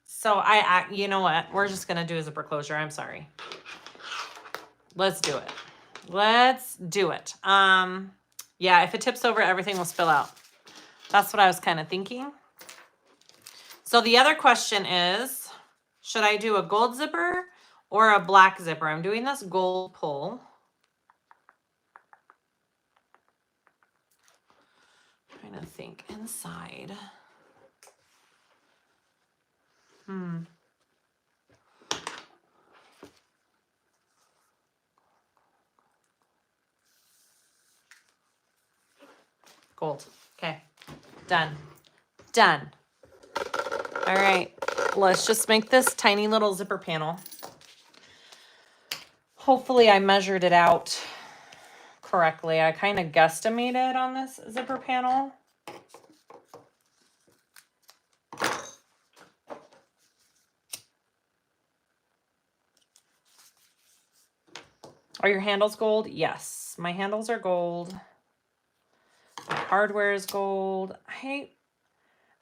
So you know what? We're just going to do a zipper closure. I'm sorry. Let's do it. Yeah, if it tips over, everything will spill out. That's what I was kind of thinking. So the other question is, should I do a gold zipper or a black zipper? I'm doing this gold pull. I'm trying to think inside. Gold. Okay. Done. All right. Let's just make this tiny little zipper panel. Hopefully I measured it out correctly. I kind of guesstimated on this zipper panel. Are your handles gold? Yes. My handles are gold. My hardware is gold. I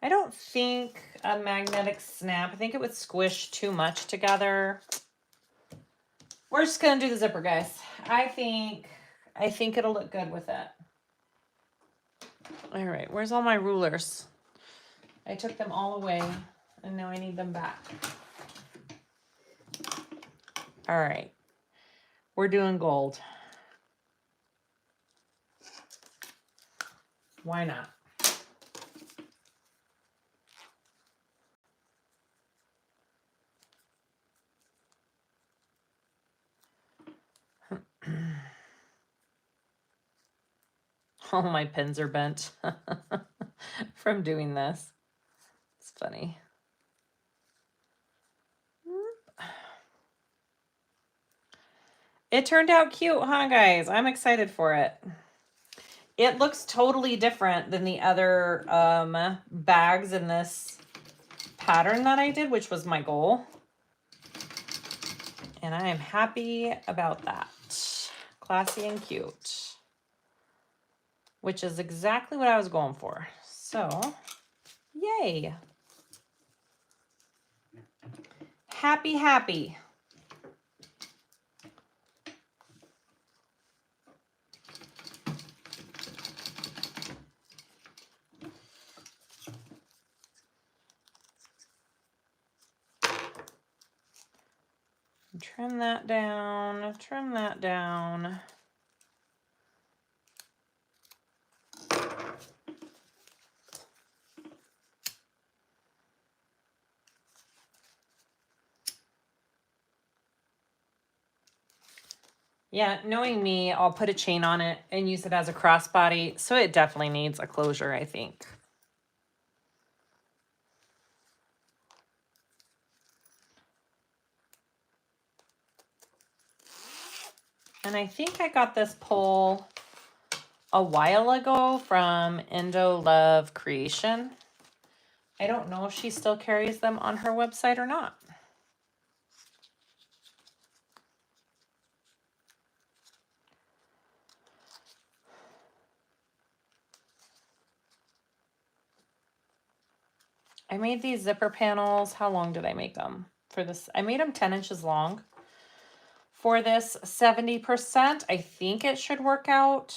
don't think a magnetic snap. I think it would squish too much together. We're just going to do the zipper, guys. I think it'll look good with it. All right. Where's all my rulers? I took them all away, and now I need them back. All right. We're doing gold. Why not? All my pins are bent from doing this. It's funny. It turned out cute, huh, guys? I'm excited for it. It looks totally different than the other bags in this pattern that I did, which was my goal. And I am happy about that. Classy and cute. Which is exactly what I was going for. So, yay. Happy. Trim that down, trim that down. Yeah, knowing me, I'll put a chain on it and use it as a crossbody, so it definitely needs a closure, I think. And I think I got this pole a while ago from Indo Love Creation. I don't know if she still carries them on her website or not. I made these zipper panels. How long did I make them for this? I made them 10 inches long. For this 70%, I think it should work out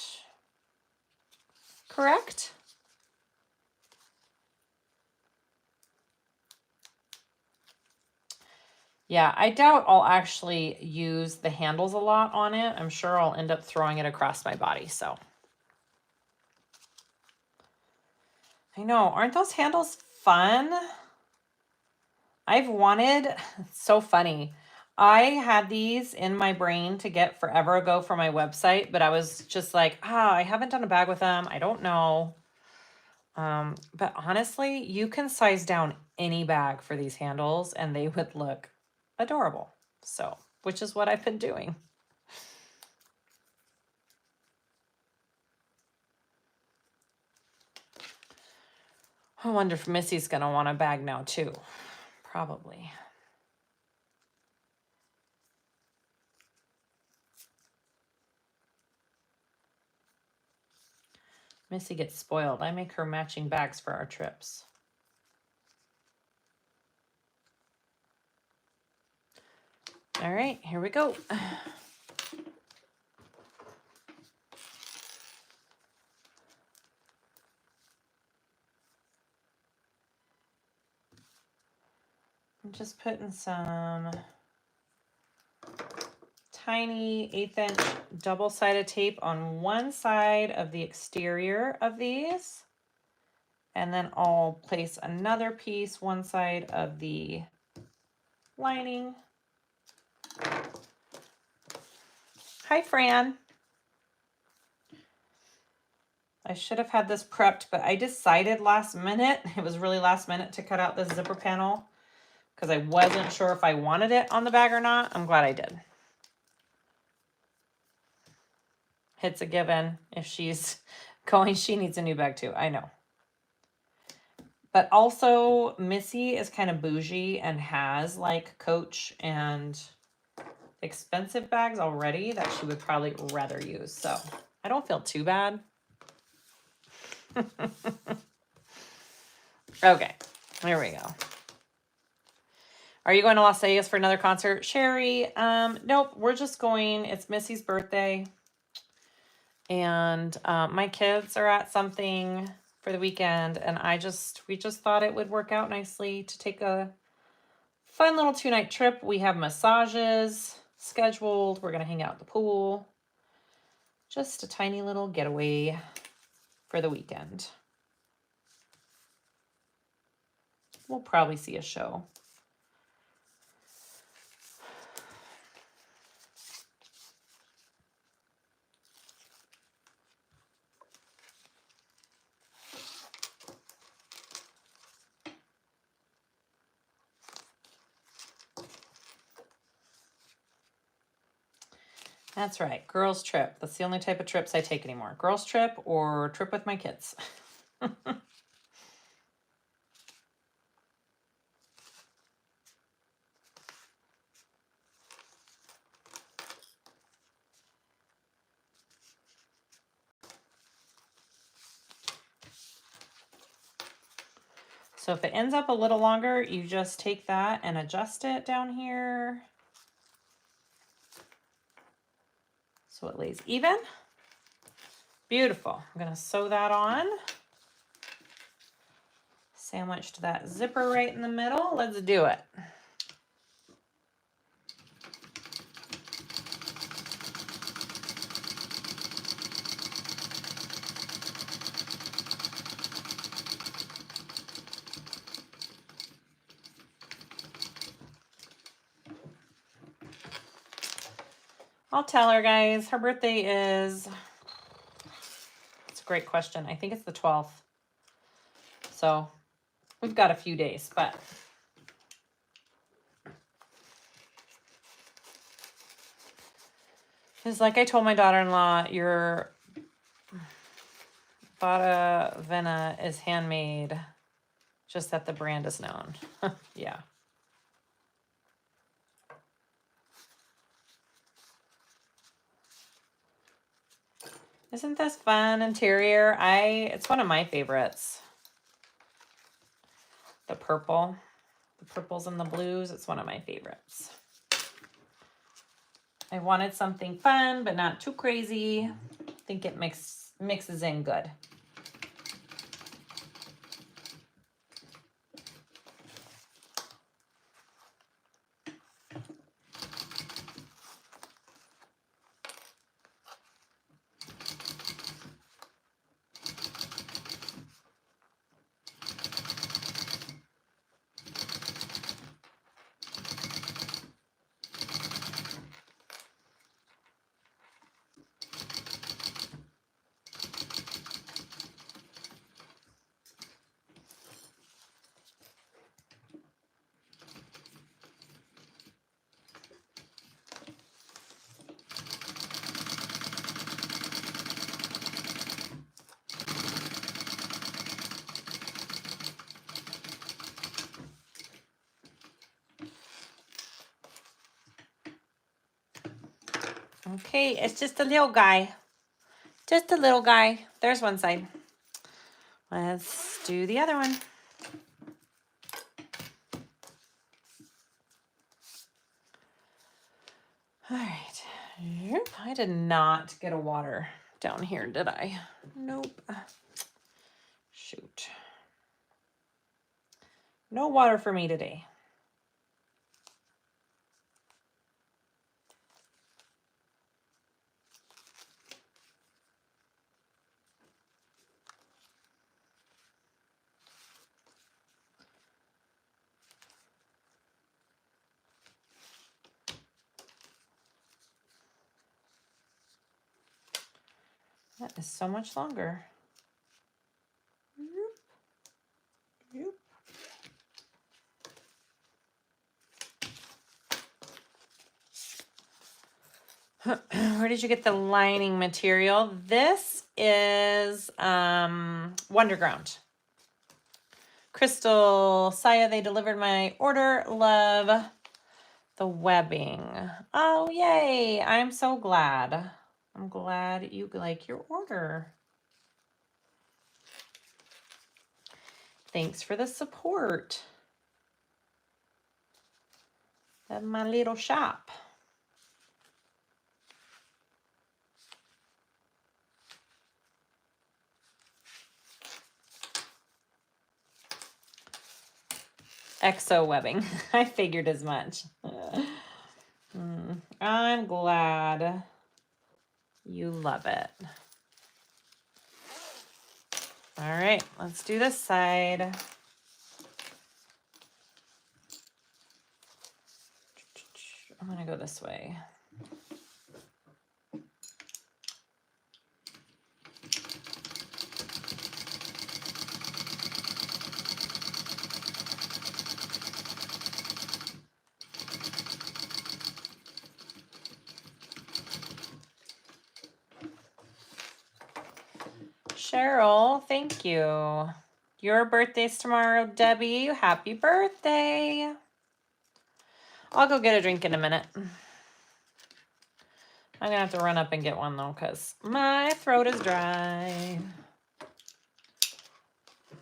correct. Yeah, I doubt I'll actually use the handles a lot on it. I'm sure I'll end up throwing it across my body, so. I know, aren't those handles fun? I've wanted, it's so funny. I had these in my brain to get forever ago for my website, but I was just like, I haven't done a bag with them. I don't know. But honestly, you can size down any bag for these handles and they would look adorable. So, which is what I've been doing. I wonder if Missy's going to want a bag now too. Probably. Missy gets spoiled. I make her matching bags for our trips. All right, here we go. I'm just putting some tiny 1/8 inch double-sided tape on one side of the exterior of these. And then I'll place another piece one side of the lining. Hi, Fran. I should have had this prepped, but I decided last minute, it was really last minute to cut out this zipper panel because I wasn't sure if I wanted it on the bag or not. I'm glad I did. It's a given. If she's going, she needs a new bag too. I know. But also, Missy is kind of bougie and has like Coach and expensive bags already that she would probably rather use. So I don't feel too bad. Okay, there we go. Are you going to Las Vegas for another concert, Sherry? Nope, we're just going. It's Missy's birthday. And my kids are at something for the weekend. And we just thought it would work out nicely to take a fun little 2-night trip. We have massages scheduled. We're going to hang out at the pool. Just a tiny little getaway for the weekend. We'll probably see a show. That's right. Girls trip. That's the only type of trips I take anymore. Girls trip or trip with my kids. So if it ends up a little longer, you just take that and adjust it down here. So it lays even. Beautiful. I'm going to sew that on. Sandwiched that zipper right in the middle. Let's do it. I'll tell her, guys. Her birthday is, it's a great question. I think it's the 12th. So we've got a few days, but it's like I told my daughter-in-law, your Bada Vena is handmade, just that the brand is known. Yeah. Isn't this fun interior? It's one of my favorites. The purple, the purples and the blues. It's one of my favorites. I wanted something fun, but not too crazy. I think it mixes in good. Okay, it's just a little guy. Just a little guy. There's one side. Let's do the other one. All right. Yep. I did not get a water down here, did I? Nope. Shoot. No water for me today. That is so much longer. Yep. Where did you get the lining material? This is Wonderground. Crystal, Siah, they delivered my order. Love the webbing. Oh, yay. I'm so glad. I'm glad you like your order. Thanks for the support of my little shop. Exo webbing. I figured as much. I'm glad you love it. All right, let's do this side. I'm gonna go this way. Cheryl, thank you. Your birthday's tomorrow, Debbie. Happy birthday. I'll go get a drink in a minute. I'm gonna have to run up and get one though, because my throat is dry.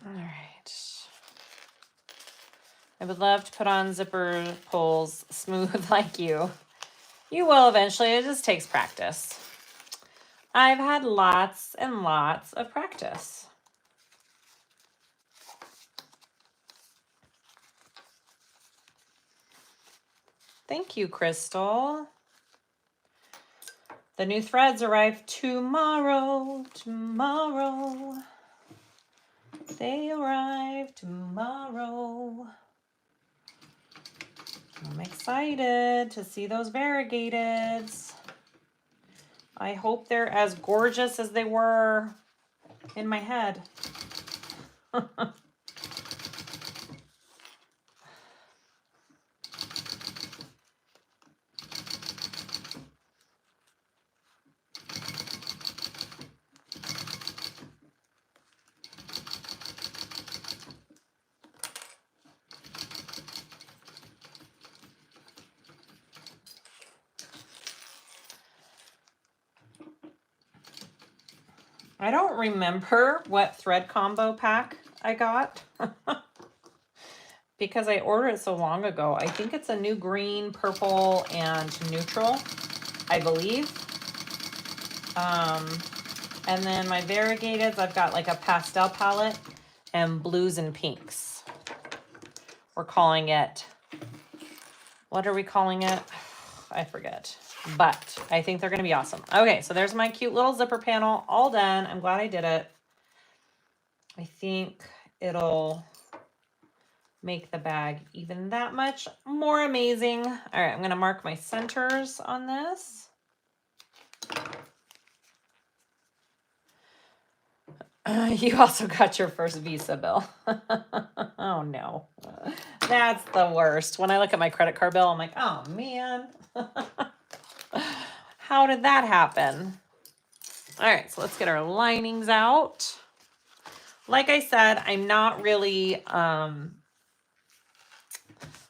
All right. I would love to put on zipper pulls smooth like you. You will eventually. It just takes practice. I've had lots and lots of practice. Thank you, Crystal. The new threads arrive tomorrow. Tomorrow. They arrive tomorrow. I'm excited to see those variegateds. I hope they're as gorgeous as they were in my head. I don't remember what thread combo pack I got because I ordered it so long ago. I think it's a new green, purple, and neutral, I believe. And then my variegateds, I've got like a pastel palette and blues and pinks. We're calling it, what are we calling it? I forget. But I think they're going to be awesome. Okay, so there's my cute little zipper panel all done. I'm glad I did it. I think it'll make the bag even that much more amazing. All right, I'm going to mark my centers on this. You also got your first Visa bill. Oh no, that's the worst. When I look at my credit card bill, I'm like, oh man. How did that happen? All right, so let's get our linings out. Like I said, I'm not really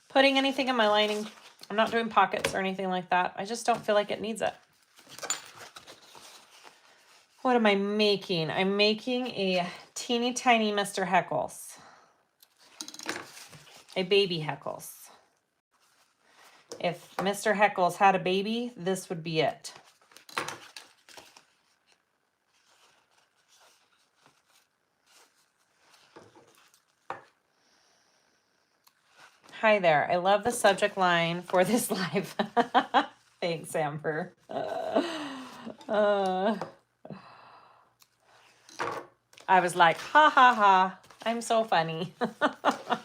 putting anything in my lining. I'm not doing pockets or anything like that. I just don't feel like it needs it. What am I making? I'm making a teeny tiny Mr. Heckles. A baby Heckles. If Mr. Heckles had a baby, this would be it. Hi there. I love the subject line for this live. Thanks, Amber. I was like, ha ha ha. I'm so funny. All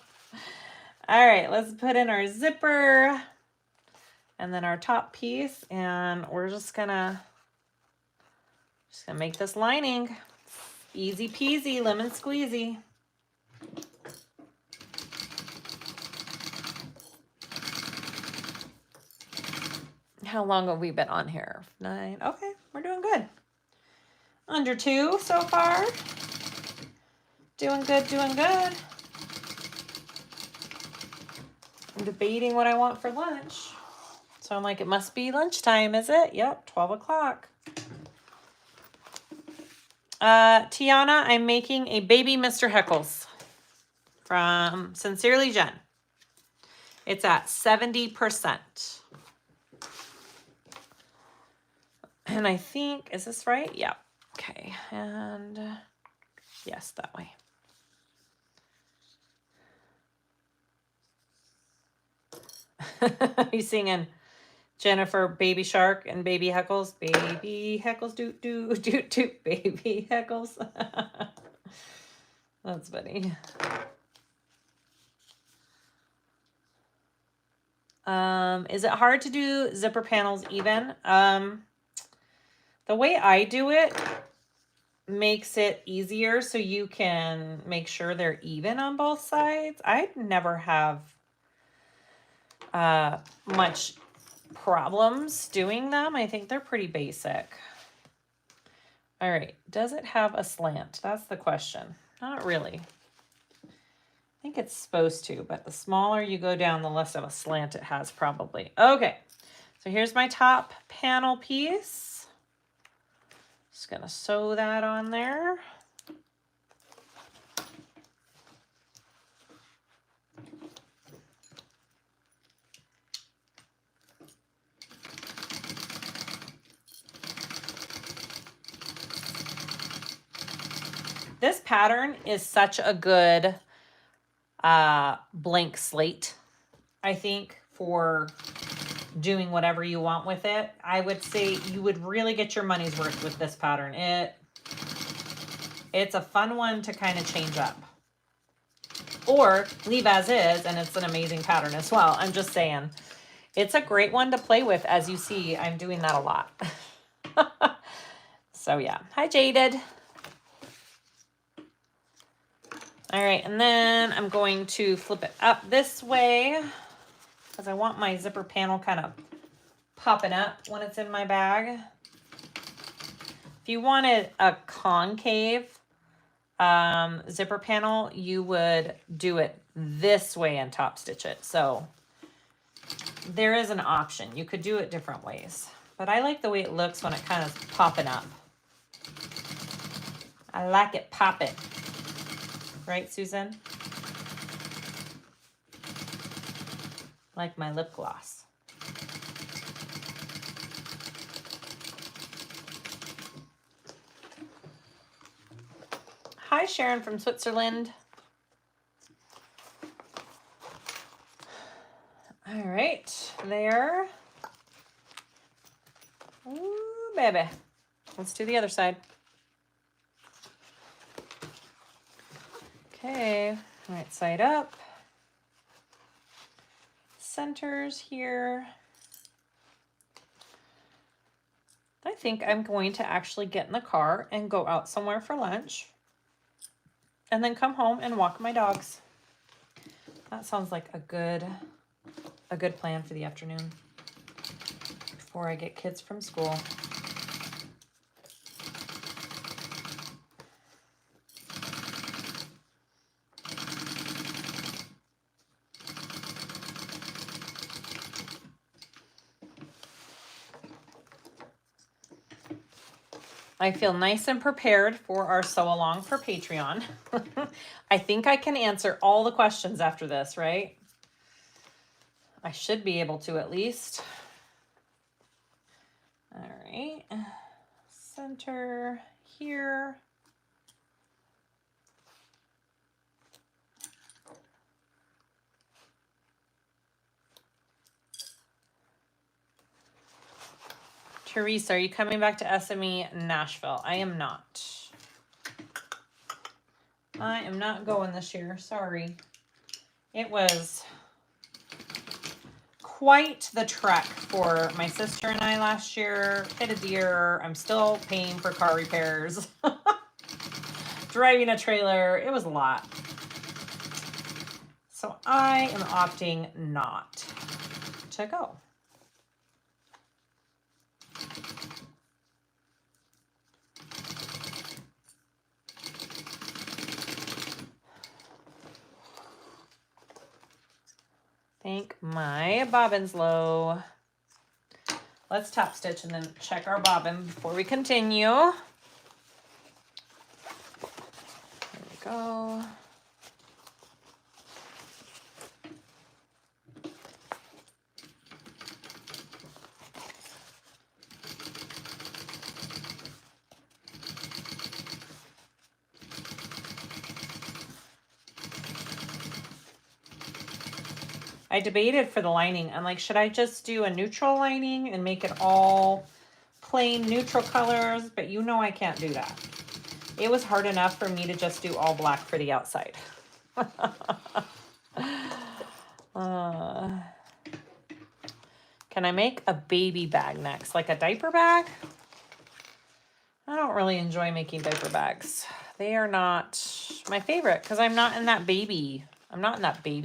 right, let's put in our zipper and then our top piece, and we're just gonna make this lining. Easy peasy, lemon squeezy. How long have we been on here? 9. Okay, we're doing good. Under 2 so far. Doing good, doing good. I'm debating what I want for lunch. So I'm like, it must be lunchtime, is it? Yep, 12 o'clock. Tiana, I'm making a baby Mr. Heckles from Sincerely Jen. It's at 70%. And I think, is this right? Yeah. Okay. And yes, that way. You singing Jennifer, Baby Shark, and Baby Heckles? Baby Heckles, doot, doot, doot, doot, Baby Heckles. That's funny. Is it hard to do zipper panels even? The way I do it makes it easier so you can make sure they're even on both sides. I never have much problems doing them. I think they're pretty basic. All right, does it have a slant? That's the question. Not really. I think it's supposed to, but the smaller you go down, the less of a slant it has probably. Okay, so here's my top panel piece. Just gonna sew that on there. This pattern is such a good blank slate, I think, for doing whatever you want with it. I would say you would really get your money's worth with this pattern. It's a fun one to kind of change up. Or leave as is, and it's an amazing pattern as well. I'm just saying. It's a great one to play with. As you see, I'm doing that a lot. So yeah, hi Jaded. All right, and then I'm going to flip it up this way because I want my zipper panel kind of popping up when it's in my bag. If you wanted a concave zipper panel, you would do it this way and top stitch it. So there is an option. You could do it different ways, but I like the way it looks when it kind of popping up. I like it popping. Right, Susan? Like my lip gloss. Hi, Sharon from Switzerland. All right, there. Ooh, baby. Let's do the other side. Okay, right side up. Centers here. I think I'm going to actually get in the car and go out somewhere for lunch and then come home and walk my dogs. That sounds like a good plan for the afternoon before I get kids from school. I feel nice and prepared for our sew along for Patreon. I think I can answer all the questions after this, right? I should be able to at least. All right, center here. Teresa, are you coming back to SME Nashville? I am not. I am not going this year. Sorry. It was quite the trek for my sister and I last year. Hit a deer. I'm still paying for car repairs. Driving a trailer. It was a lot. So I am opting not to go. Think my bobbin's low. Let's top stitch and then check our bobbin before we continue. There we go. I debated for the lining. I'm like, should I just do a neutral lining and make it all plain neutral colors? But you know I can't do that. It was hard enough for me to just do all black for the outside. Can I make a baby bag next? Like a diaper bag? I don't really enjoy making diaper bags. They are not my favorite because I'm not in that baby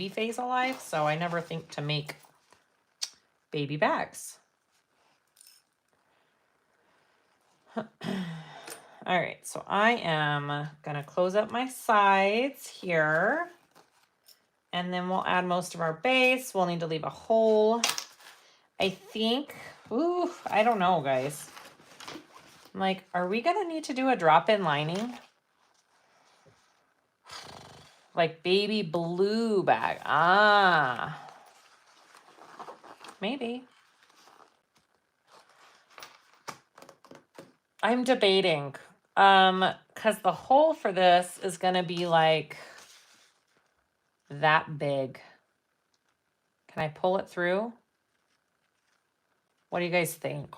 phase of life, so I never think to make baby bags. All right, so I am gonna close up my sides here, and then we'll add most of our base. We'll need to leave a hole. I think, ooh, I don't know, guys. I'm like, are we gonna need to do a drop-in lining? Like baby blue bag. Ah, maybe. I'm debating. Because the hole for this is gonna be like that big. Can I pull it through? What do you guys think?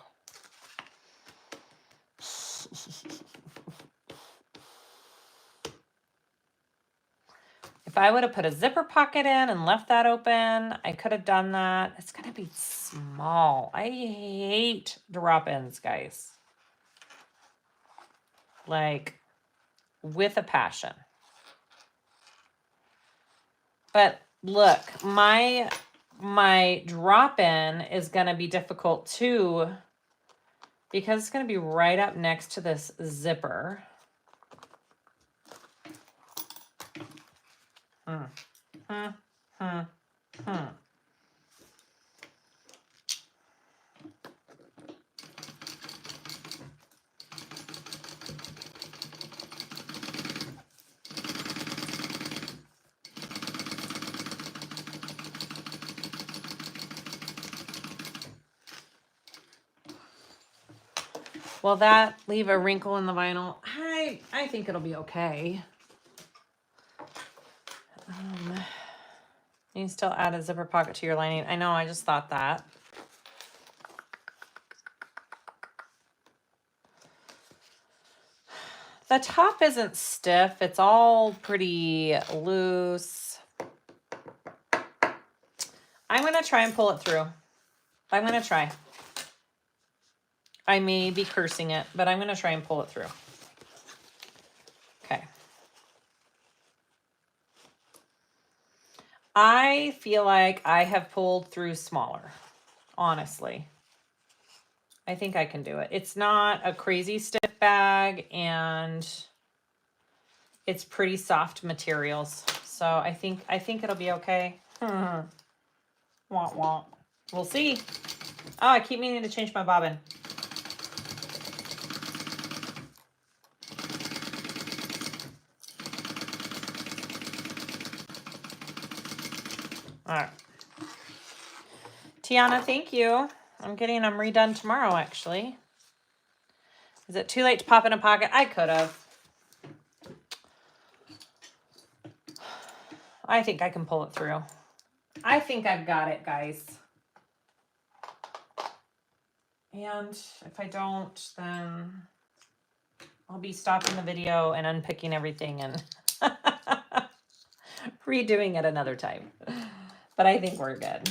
If I would have put a zipper pocket in and left that open, I could have done that. It's gonna be small. I hate drop-ins, guys. like with a passion. But look, my drop-in is going to be difficult too because it's going to be right up next to this zipper. Will that leave a wrinkle in the vinyl? I think it'll be okay. You can still add a zipper pocket to your lining. I know, I just thought that. The top isn't stiff. It's all pretty loose. I'm going to try and pull it through. I'm going to try. I may be cursing it, but I'm going to try and pull it through. Okay. I feel like I have pulled through smaller, honestly. I think I can do it. It's not a crazy stiff bag, and it's pretty soft materials. So I think it'll be okay. Womp womp. We'll see. Oh, I keep meaning to change my bobbin. All right. Tiana, thank you. I'm getting them redone tomorrow, actually. Is it too late to pop in a pocket? I could have. I think I can pull it through. I think I've got it, guys. And if I don't, then I'll be stopping the video and unpicking everything and redoing it another time. But I think we're good.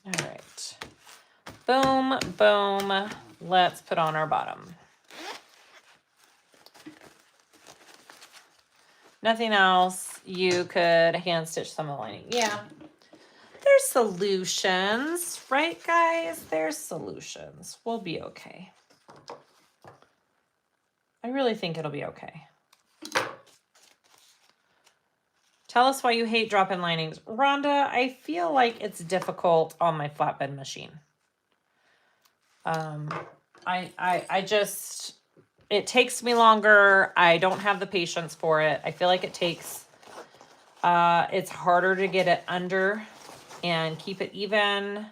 All right. Boom, boom. Let's put on our bottom. Nothing else. You could hand stitch some of the lining. Yeah. There's solutions, right, guys? There's solutions. We'll be okay. I really think it'll be okay. Tell us why you hate drop-in linings. Rhonda, I feel like it's difficult on my flatbed machine. I just, it takes me longer. I don't have the patience for it. I feel like it takes, it's harder to get it under and keep it even.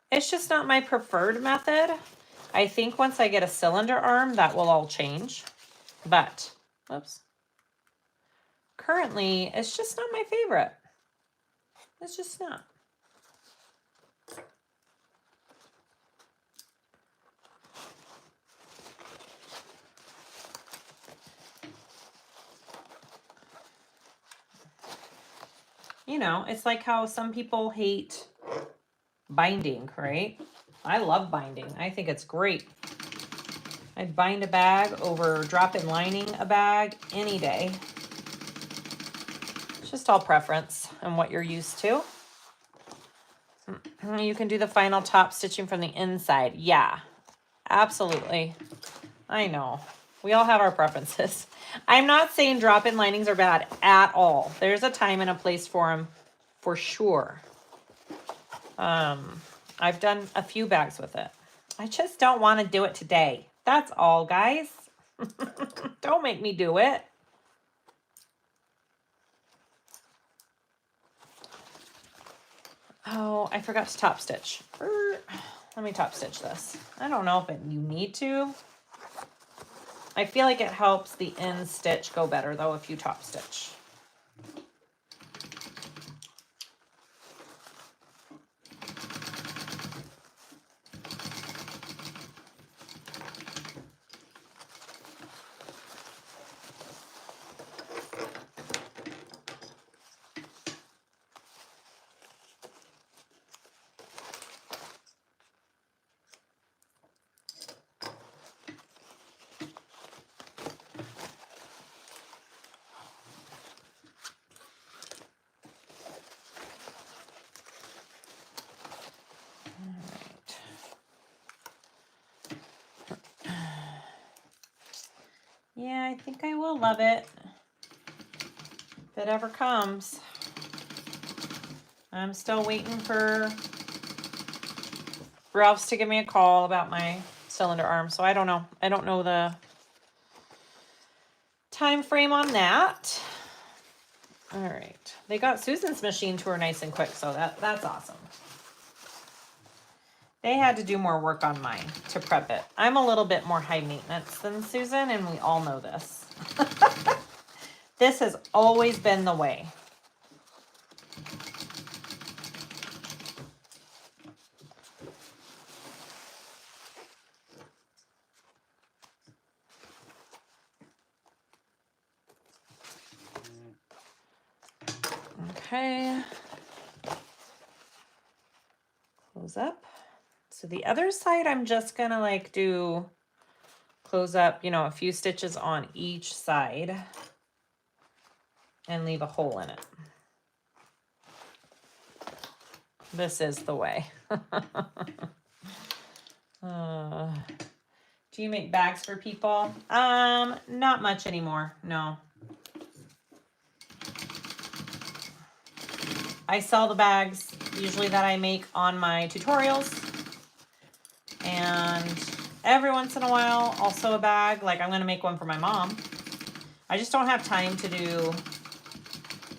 It's just not my preferred method. I think once I get a cylinder arm, that will all change. But, whoops. Currently, it's just not my favorite. It's just not. You know, it's like how some people hate binding, right? I love binding. I think it's great. I'd bind a bag over drop-in lining a bag any day. It's just all preference and what you're used to. You can do the final top stitching from the inside. Yeah, absolutely. I know. We all have our preferences. I'm not saying drop-in linings are bad at all. There's a time and a place for them, for sure. I've done a few bags with it. I just don't want to do it today. That's all, guys. Don't make me do it. Oh, I forgot to top stitch. Let me top stitch this. I don't know if you need to. I feel like it helps the end stitch go better, though, if you top stitch. Yeah, I think I will love it. If it ever comes. I'm still waiting for Ralph's to give me a call about my cylinder arm. So I don't know. I don't know the time frame on that. All right. They got Susan's machine to her nice and quick, so that's awesome. They had to do more work on mine to prep it. I'm a little bit more high maintenance than Susan, and we all know this. This has always been the way. Okay. Close up. So the other side, I'm just gonna like do close up, you know, a few stitches on each side and leave a hole in it. This is the way. Do you make bags for people? Not much anymore, no. I sell the bags usually that I make on my tutorials, and every once in a while also a bag, like I'm gonna make one for my mom. I just don't have time to do,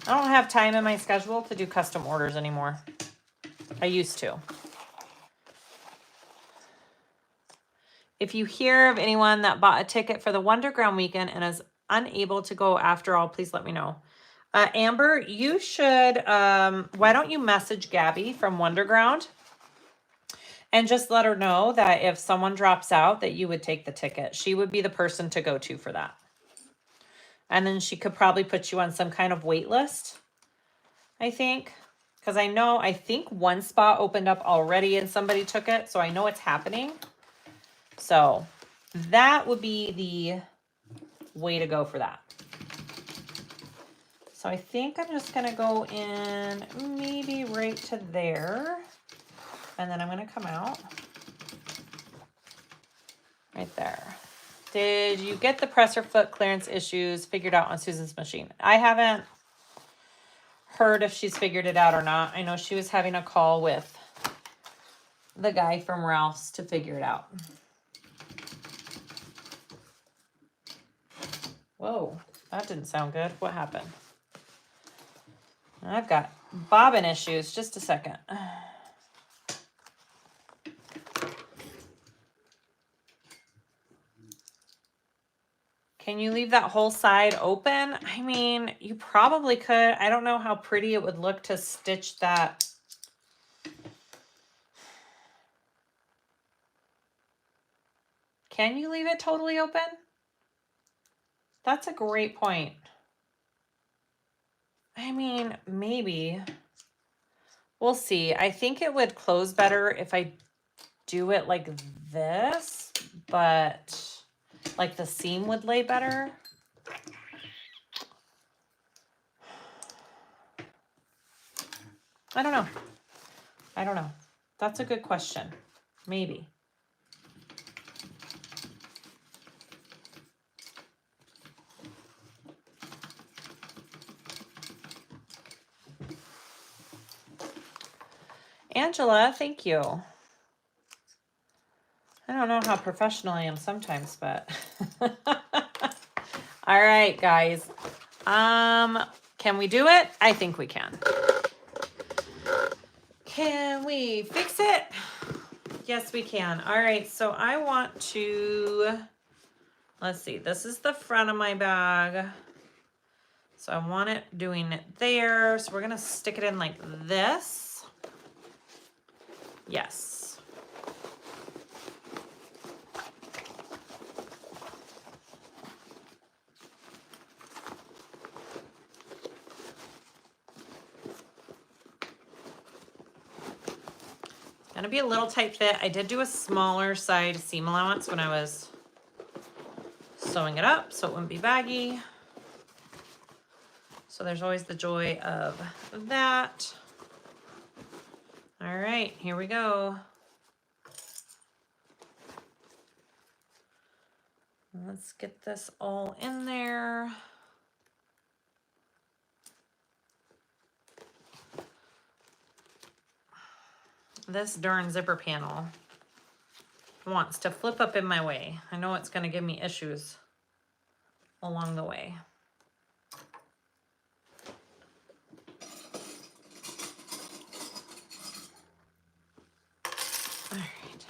I don't have time in my schedule to do custom orders anymore. I used to. If you hear of anyone that bought a ticket for the Wonderground weekend and is unable to go after all, please let me know. Amber, you should, why don't you message Gabby from Wonderground and just let her know that if someone drops out that you would take the ticket. She would be the person to go to for that. And then she could probably put you on some kind of wait list, I think. Because I think one spot opened up already and somebody took it. So I know it's happening. So that would be the way to go for that. So I think I'm just going to go in maybe right to there. And then I'm going to come out right there. Did you get the presser foot clearance issues figured out on Susan's machine? I haven't heard if she's figured it out or not. I know she was having a call with the guy from Ralph's to figure it out. Whoa, that didn't sound good. What happened? I've got bobbin issues. Just a second. Can you leave that whole side open? I mean, you probably could. I don't know how pretty it would look to stitch that. Can you leave it totally open? That's a great point. I mean, maybe. We'll see. I think it would close better if I do it like this, but like the seam would lay better. I don't know. I don't know. That's a good question. Maybe. Angela, thank you. I don't know how professional I am sometimes, but all right, guys. Can we do it? I think we can. Can we fix it? Yes, we can. All right, so I want to, let's see, this is the front of my bag. So I want it doing it there. So we're gonna stick it in like this. Yes. Gonna be a little tight fit. I did do a smaller side seam allowance when I was sewing it up so it wouldn't be baggy. So there's always the joy of that. All right, here we go. Let's get this all in there. This darn zipper panel wants to flip up in my way. I know it's going to give me issues along the way. All right.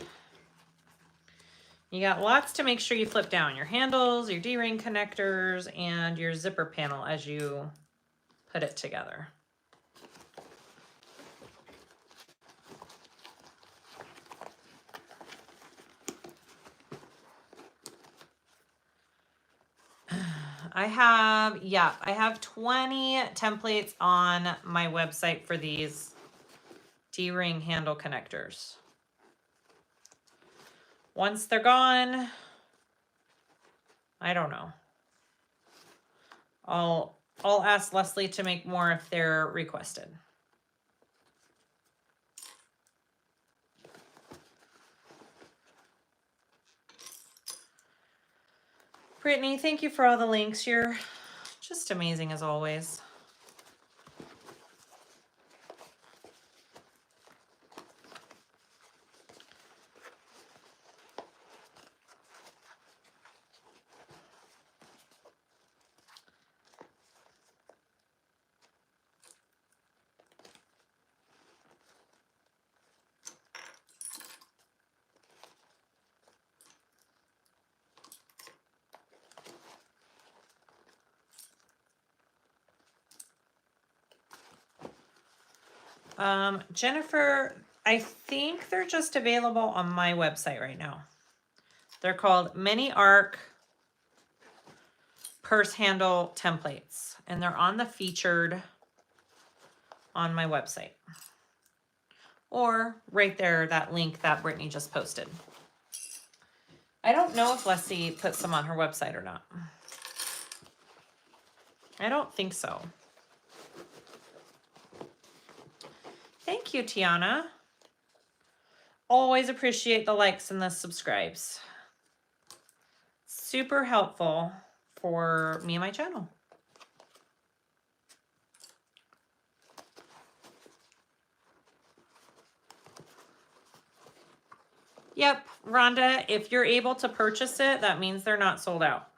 You got lots to make sure you flip down. Your handles, your D-ring connectors, and your zipper panel as you put it together. I have 20 templates on my website for these D-ring handle connectors. Once they're gone, I don't know. I'll ask Leslie to make more if they're requested. Brittany, thank you for all the links. You're just amazing as always. Jennifer, I think they're just available on my website right now. They're called Mini Arc Purse Handle Templates, and they're on the featured on my website. Or right there, that link that Brittany just posted. I don't know if Leslie puts them on her website or not. I don't think so. Thank you, Tiana. Always appreciate the likes and the subscribes. Super helpful for me and my channel. Yep, Rhonda, if you're able to purchase it, that means they're not sold out.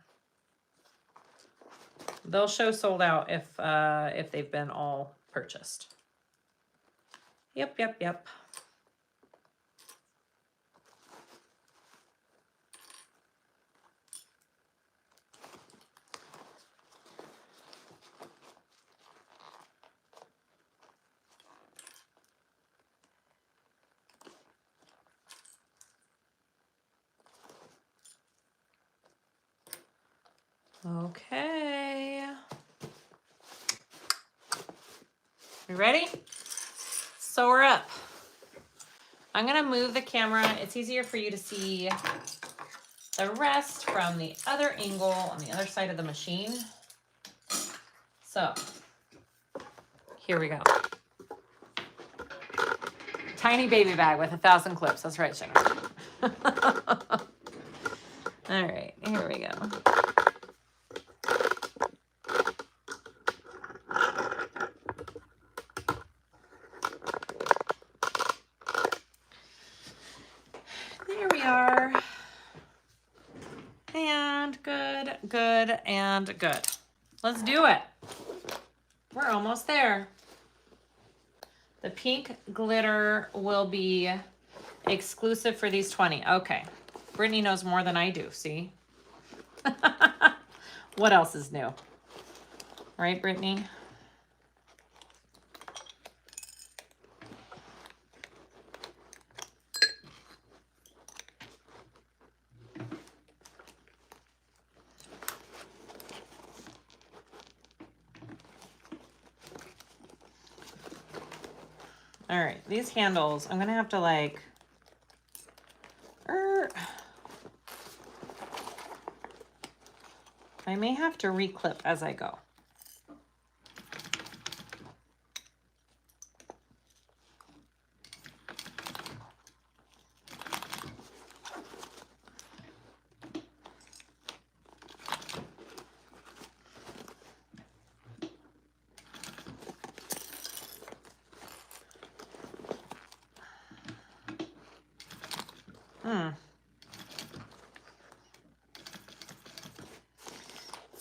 They'll show sold out if they've been all purchased. Yep. Okay. You ready? So we're up. I'm gonna move the camera. It's easier for you to see the rest from the other angle on the other side of the machine. So here we go. Tiny baby bag with 1,000 clips. That's right, Jennifer. All right, here we go. There we are. And good, and good. Let's do it. We're almost there. The pink glitter will be exclusive for these 20. Okay. Brittany knows more than I do, see? What else is new? Right, Brittany? All right, these handles, I'm gonna have to like, I may have to reclip as I go.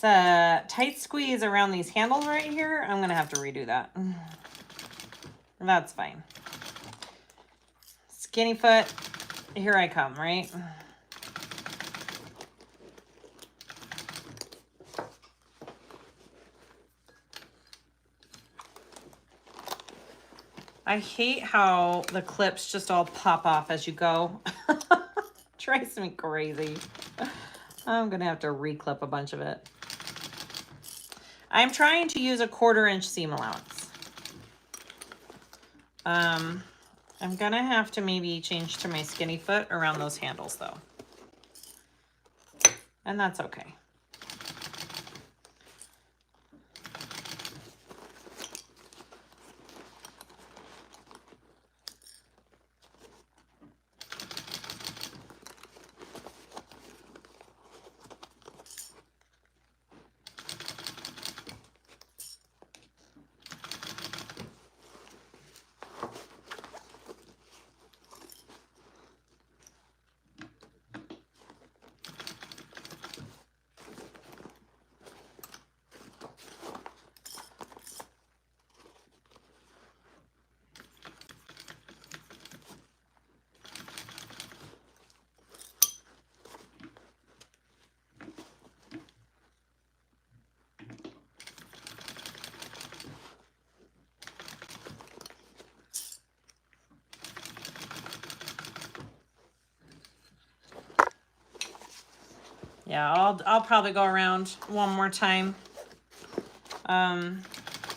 It's a tight squeeze around these handles right here. I'm gonna have to redo that. That's fine. Skinny foot, here I come, right? I hate how the clips just all pop off as you go. Drives me crazy. I'm gonna have to reclip a bunch of it. I'm trying to use a 1/4 inch seam allowance. I'm gonna have to maybe change to my skinny foot around those handles though. And that's okay. Yeah, I'll probably go around one more time.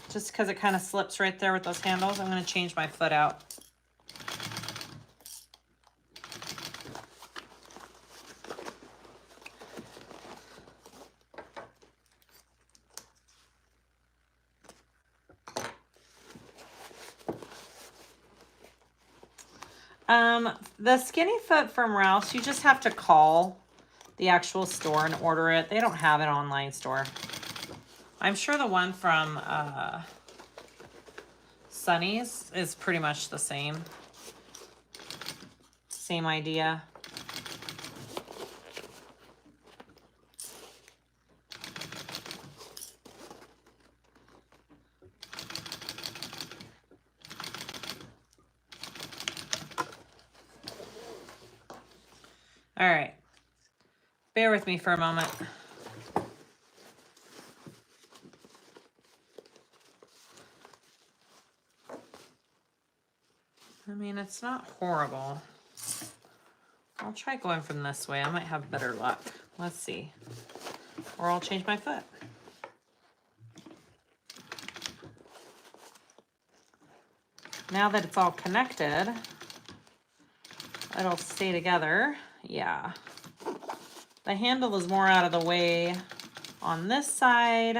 Just because it kind of slips right there with those handles. I'm going to change my foot out. The skinny foot from Ralph's, you just have to call the actual store and order it. They don't have an online store. I'm sure the one from Sunny's is pretty much the same. Same idea. All right. Bear with me for a moment. I mean, it's not horrible. I'll try going from this way. I might have better luck. Let's see. Or I'll change my foot. Now that it's all connected, it'll stay together. Yeah. The handle is more out of the way on this side.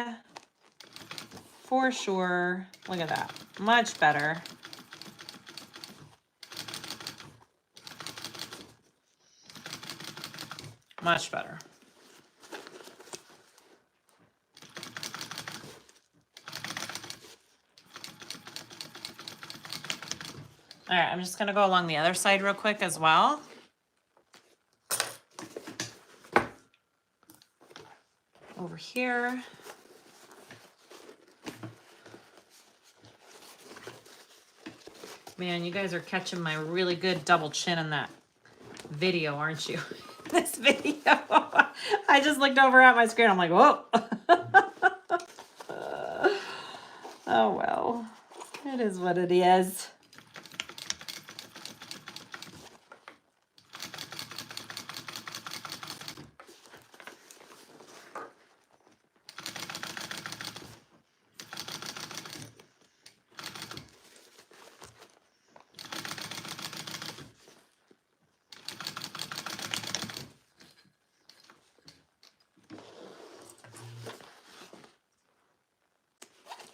For sure. Look at that. Much better. Much better. All right, I'm just gonna go along the other side real quick as well. Over here. Man, you guys are catching my really good double chin in that video, aren't you? This video. I just looked over at my screen. I'm like, whoa. Oh, well. It is what it is.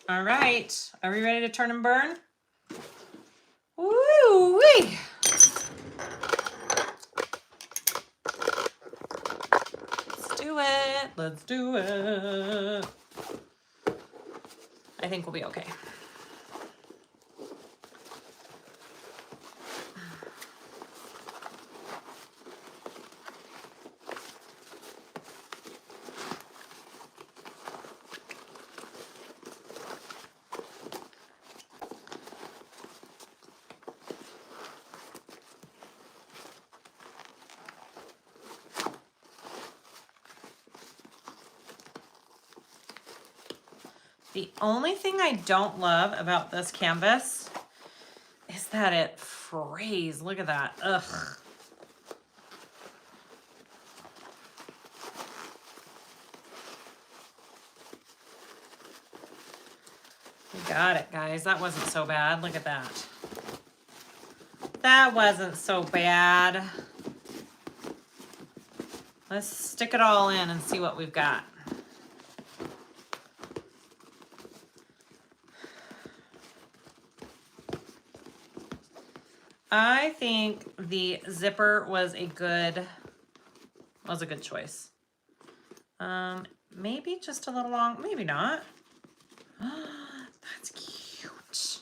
All right, are we ready to turn and burn? Woo-wee! Let's do it. Let's do it. I think we'll be okay. The only thing I don't love about this canvas is that it frays. Look at that. Ugh. We got it, guys. That wasn't so bad. Look at that. That wasn't so bad. Let's stick it all in and see what we've got. I think the zipper was a good choice. Maybe just a little long, maybe not. That's cute.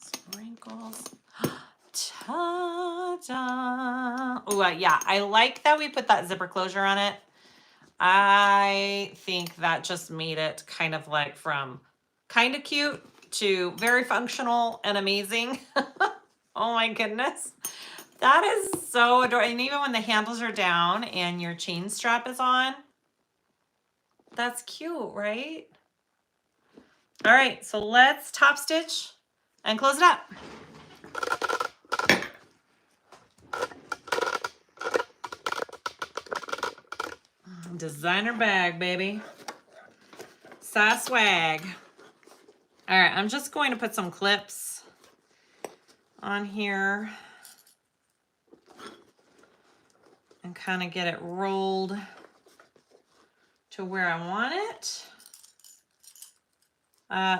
Sprinkles. Ta-da! Oh, yeah, I like that we put that zipper closure on it. I think that just made it kind of like from kind of cute to very functional and amazing. Oh my goodness. That is so adorable. And even when the handles are down and your chain strap is on, that's cute, right? All right, so let's top stitch and close it up. Designer bag, baby. SiahSwag. All right, I'm just going to put some clips on here and kind of get it rolled to where I want it.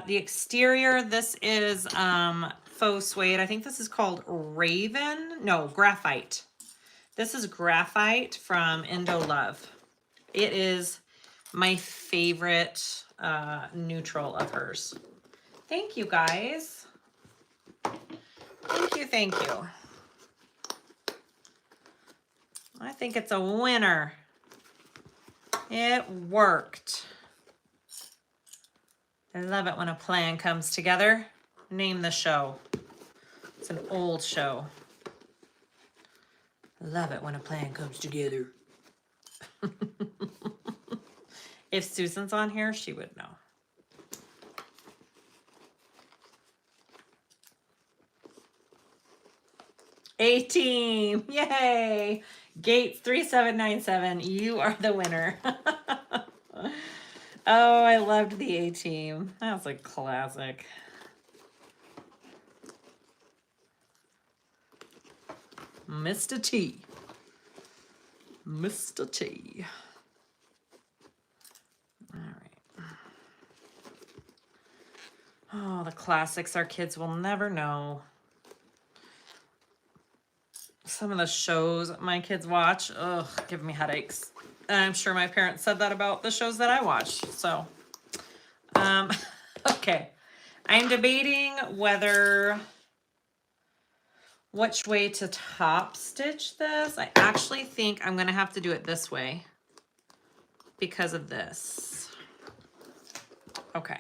The exterior, this is faux suede. I think this is called graphite. This is graphite from Indo Love. It is my favorite neutral of hers. Thank you, guys. Thank you. I think it's a winner. It worked. I love it when a plan comes together. Name the show. It's an old show. I love it when a plan comes together. If Susan's on here, she would know. A-Team, yay! Gates 3797, you are the winner. Oh, I loved the A-Team. That was a classic. Mr. T. Mr. T. All right. Oh, the classics our kids will never know. Some of the shows my kids watch, ugh, give me headaches. And I'm sure my parents said that about the shows that I watched. So, okay. I'm debating which way to top stitch this. I actually think I'm gonna have to do it this way because of this. Okay.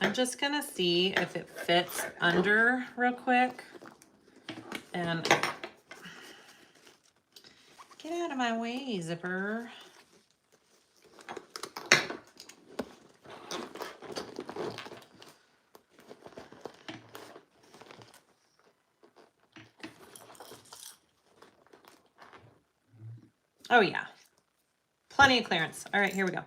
I'm just gonna see if it fits under real quick. And get out of my way, zipper. Oh yeah, plenty of clearance. All right, here we go.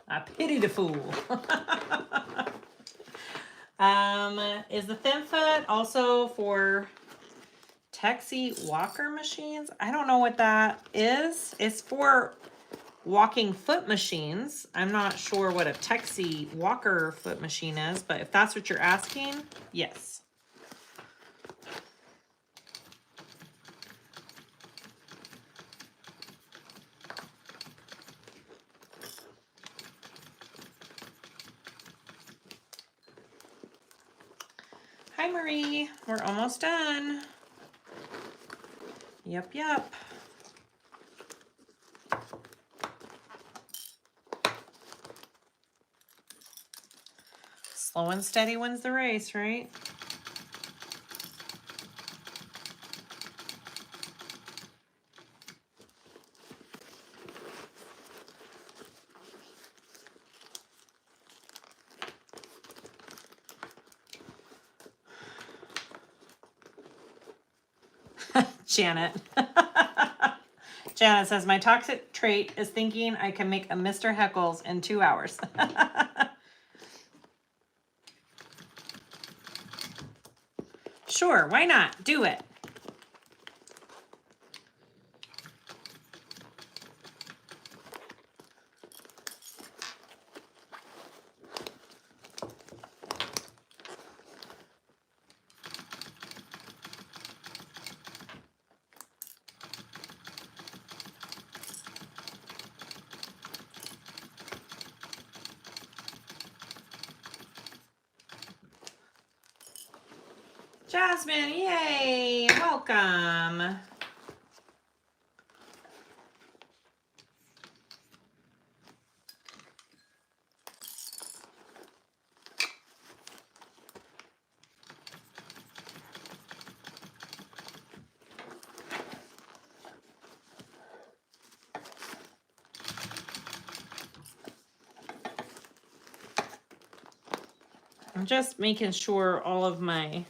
I pity the fool. Is the thin foot also for Texie walker machines? I don't know what that is. It's for walking foot machines. I'm not sure what a Texie walker foot machine is, but if that's what you're asking, yes. Hi, Marie. We're almost done. Yep. Slow and steady wins the race, right? Janet. Janet says, my toxic trait is thinking I can make a Mr. Heckles in 2 hours. Sure, why not? Do it. Jasmine, yay, welcome. I'm just making sure all of my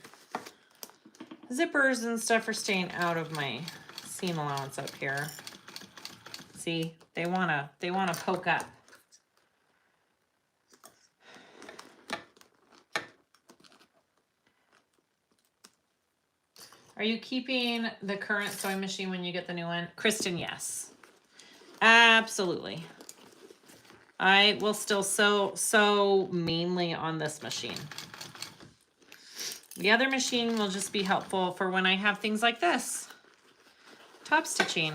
zippers and stuff are staying out of my seam allowance up here. See, they wanna poke up. Are you keeping the current sewing machine when you get the new one? Kristen, yes. Absolutely. I will still sew mainly on this machine. The other machine will just be helpful for when I have things like this. Top stitching.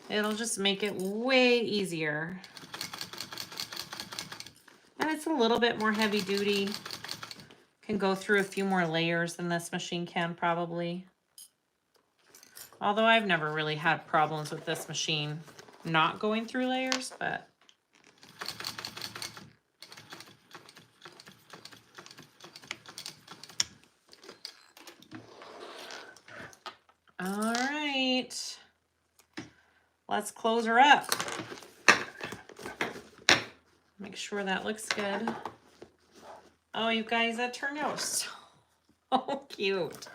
It'll just make it way easier. And it's a little bit more heavy duty. Can go through a few more layers than this machine can probably. Although I've never really had problems with this machine not going through layers, but all right. Let's close her up. Make sure that looks good. Oh, you guys, that turned out so cute.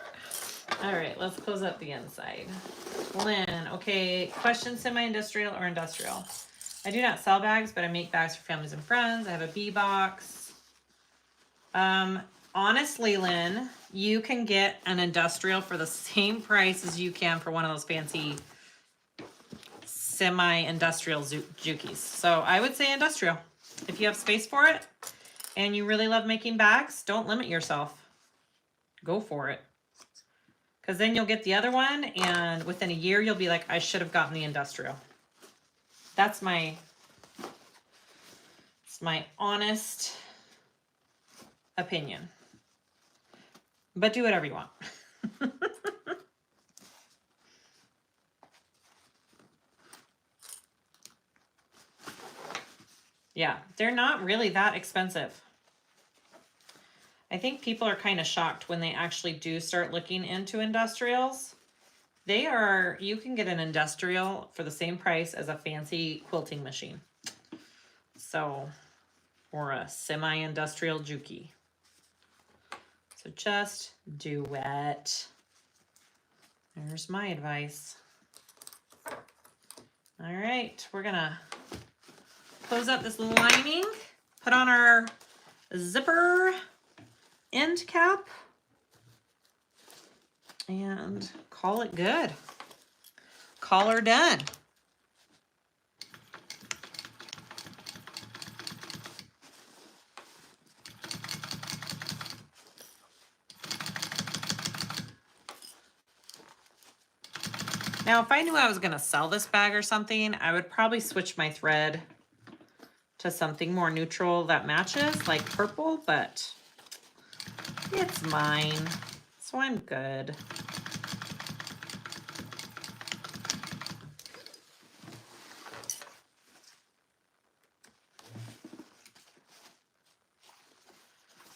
All right, let's close up the inside. Lynn, okay, question, semi-industrial or industrial? I do not sell bags, but I make bags for families and friends. I have a bee box. Honestly, Lynn, you can get an industrial for the same price as you can for one of those fancy semi-industrial Jukis. So I would say industrial. If you have space for it and you really love making bags, don't limit yourself. Go for it. Because then you'll get the other one, and within a year, you'll be like, I should have gotten the industrial. That's my honest opinion. But do whatever you want. Yeah, they're not really that expensive. I think people are kind of shocked when they actually do start looking into industrials. You can get an industrial for the same price as a fancy quilting machine. So, or a semi-industrial Juki. So just do it. There's my advice. All right, we're gonna close up this lining, put on our zipper end cap, and call it good. Call her done. Now, if I knew I was going to sell this bag or something, I would probably switch my thread to something more neutral that matches, like purple, but It's mine, so I'm good.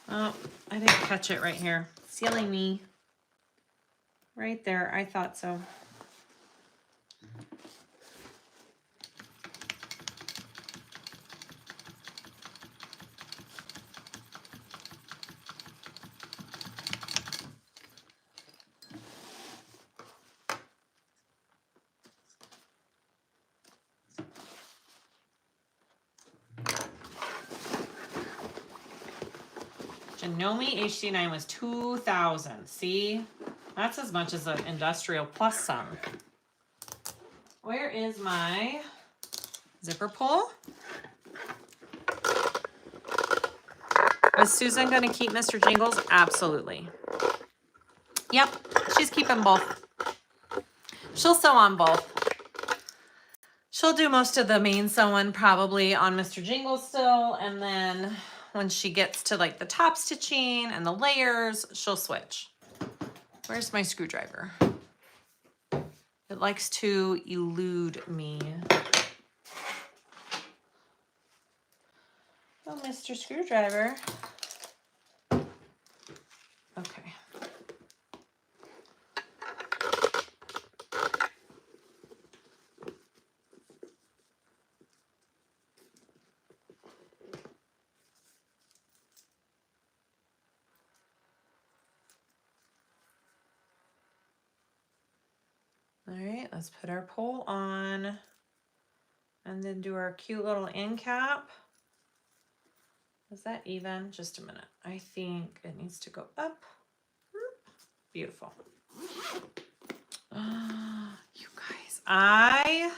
Oh, I didn't catch it right here. Silly me. Right there, I thought so. Janome HD9 was 2,000. See? That's as much as an industrial plus some. Where is my zipper pull? Is Susan going to keep Mr. Jingles? Absolutely. Yep, she's keeping both. She'll sew on both. She'll do most of the main sewing probably on Mr. Jingles still, and then when she gets to like the top stitching and the layers, she'll switch. Where's my screwdriver? It likes to elude me. Oh, Mr. Screwdriver. Okay. All right, let's put our pole on and then do our cute little end cap. Is that even? Just a minute. I think it needs to go up. Beautiful. You guys, I'm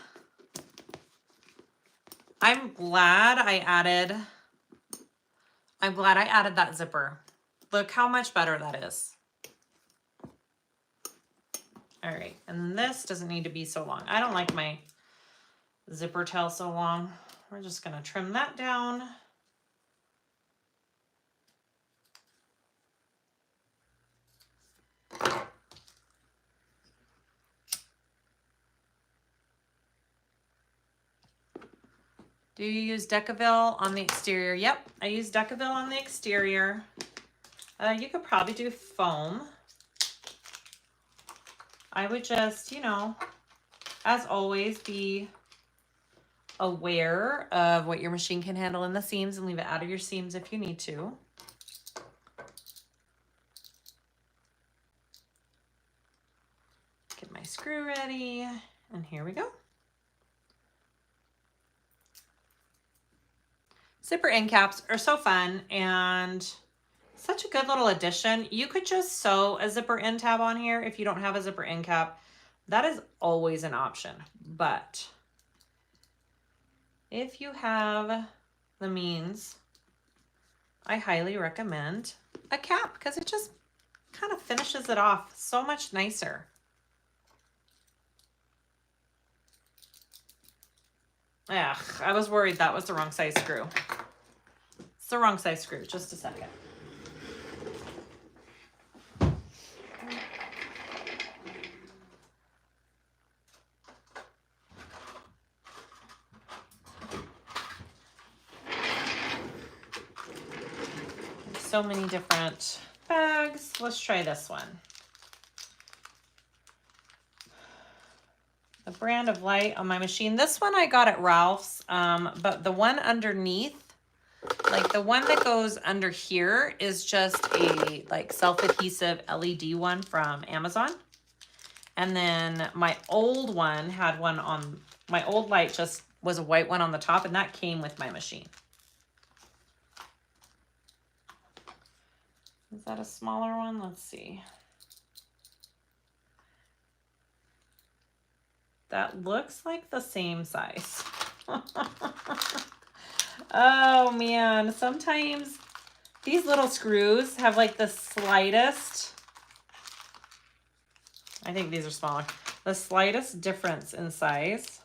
glad I added that zipper. Look how much better that is. All right, and this doesn't need to be so long. I don't like my zipper tail so long. We're just gonna trim that down. Do you use Decaville on the exterior? Yep, I use Decaville on the exterior. You could probably do foam. I would just, you know, as always, be aware of what your machine can handle in the seams and leave it out of your seams if you need to. Get my screw ready, and here we go. Zipper end caps are so fun and such a good little addition. You could just sew a zipper end tab on here if you don't have a zipper end cap. That is always an option. But if you have the means, I highly recommend a cap because it just kind of finishes it off so much nicer. Ugh, I was worried that was the wrong size screw. It's the wrong size screw. Just a second. So many different bags. Let's try this one. The brand of light on my machine. This one I got at Ralph's, but the one underneath, like the one that goes under here, is just a like self-adhesive LED one from Amazon. And then my old one had one on, my old light just was a white one on the top, and that came with my machine. Is that a smaller one? Let's see. That looks like the same size. Oh man, sometimes these little screws have like the slightest, I think these are smaller, the slightest difference in size.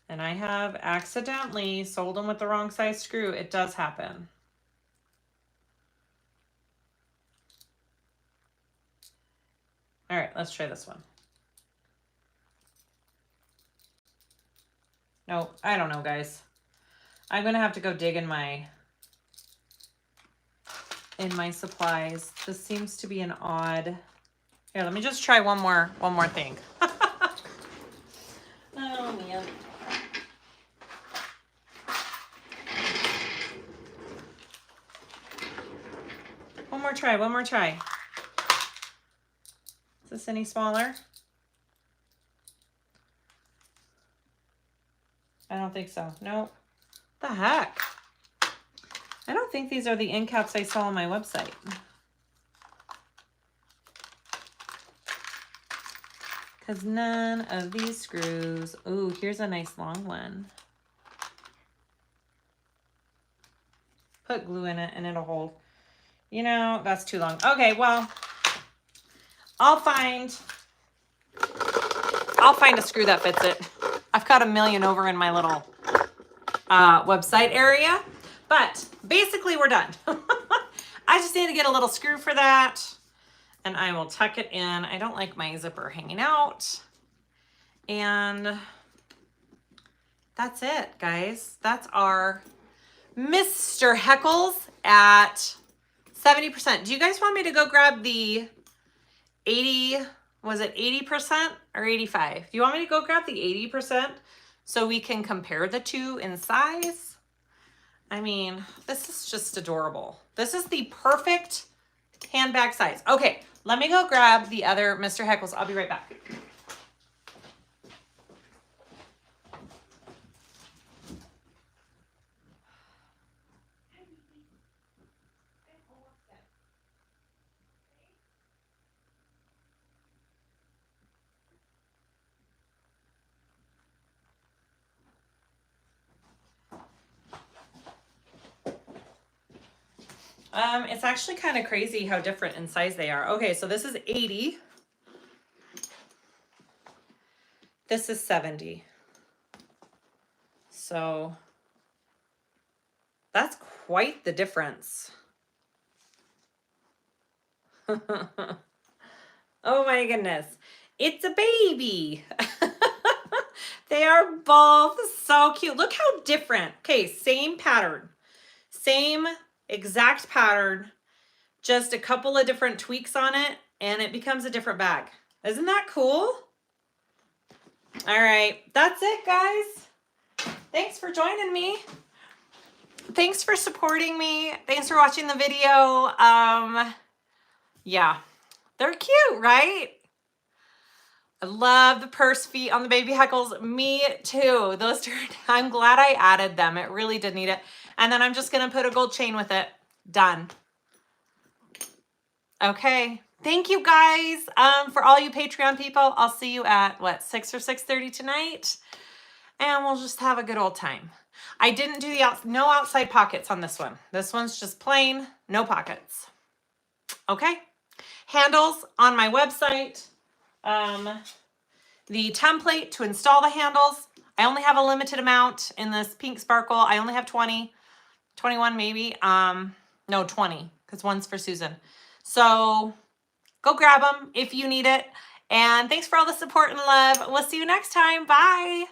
And I have accidentally sold them with the wrong size screw. It does happen. All right, let's try this one. No, I don't know, guys. I'm going to have to go dig in my supplies. This seems to be an odd. Here, let me just try one more thing. Oh, man. One more try. Is this any smaller? I don't think so. Nope. What the heck? I don't think these are the end caps I saw on my website. Because none of these screws. Ooh, here's a nice long one. Put glue in it and it'll hold. You know, that's too long. Okay, well, I'll find a screw that fits it. I've got a million over in my little website area, but basically we're done. I just need to get a little screw for that and I will tuck it in. I don't like my zipper hanging out. And that's it, guys. That's our Mr. Heckles at 70%. Do you guys want me to go grab the 80, was it 80% or 85? Do you want me to go grab the 80% so we can compare the two in size? I mean, this is just adorable. This is the perfect handbag size. Okay, let me go grab the other Mr. Heckles. I'll be right back. It's actually kind of crazy how different in size they are. Okay, so this is 80. This is 70. So that's quite the difference. Oh my goodness. It's a baby. They are both so cute. Look how different. Okay, same pattern. Same exact pattern. Just a couple of different tweaks on it and it becomes a different bag. Isn't that cool? All right, that's it, guys. Thanks for joining me. Thanks for supporting me. Thanks for watching the video. Yeah, they're cute, right? I love the purse feet on the baby Heckles. Me too. Those turned, I'm glad I added them. It really did need it. And then I'm just going to put a gold chain with it. Done. Okay. Thank you guys. For all you Patreon people, I'll see you at what, 6 or 6:30 tonight. And we'll just have a good old time. I didn't do the no outside pockets on this one. This one's just plain, no pockets. Okay. Handles on my website. The template to install the handles. I only have a limited amount in this pink sparkle. I only have 20, 21 maybe. No, 20, because one's for Susan. So go grab them if you need it. And thanks for all the support and love. We'll see you next time. Bye.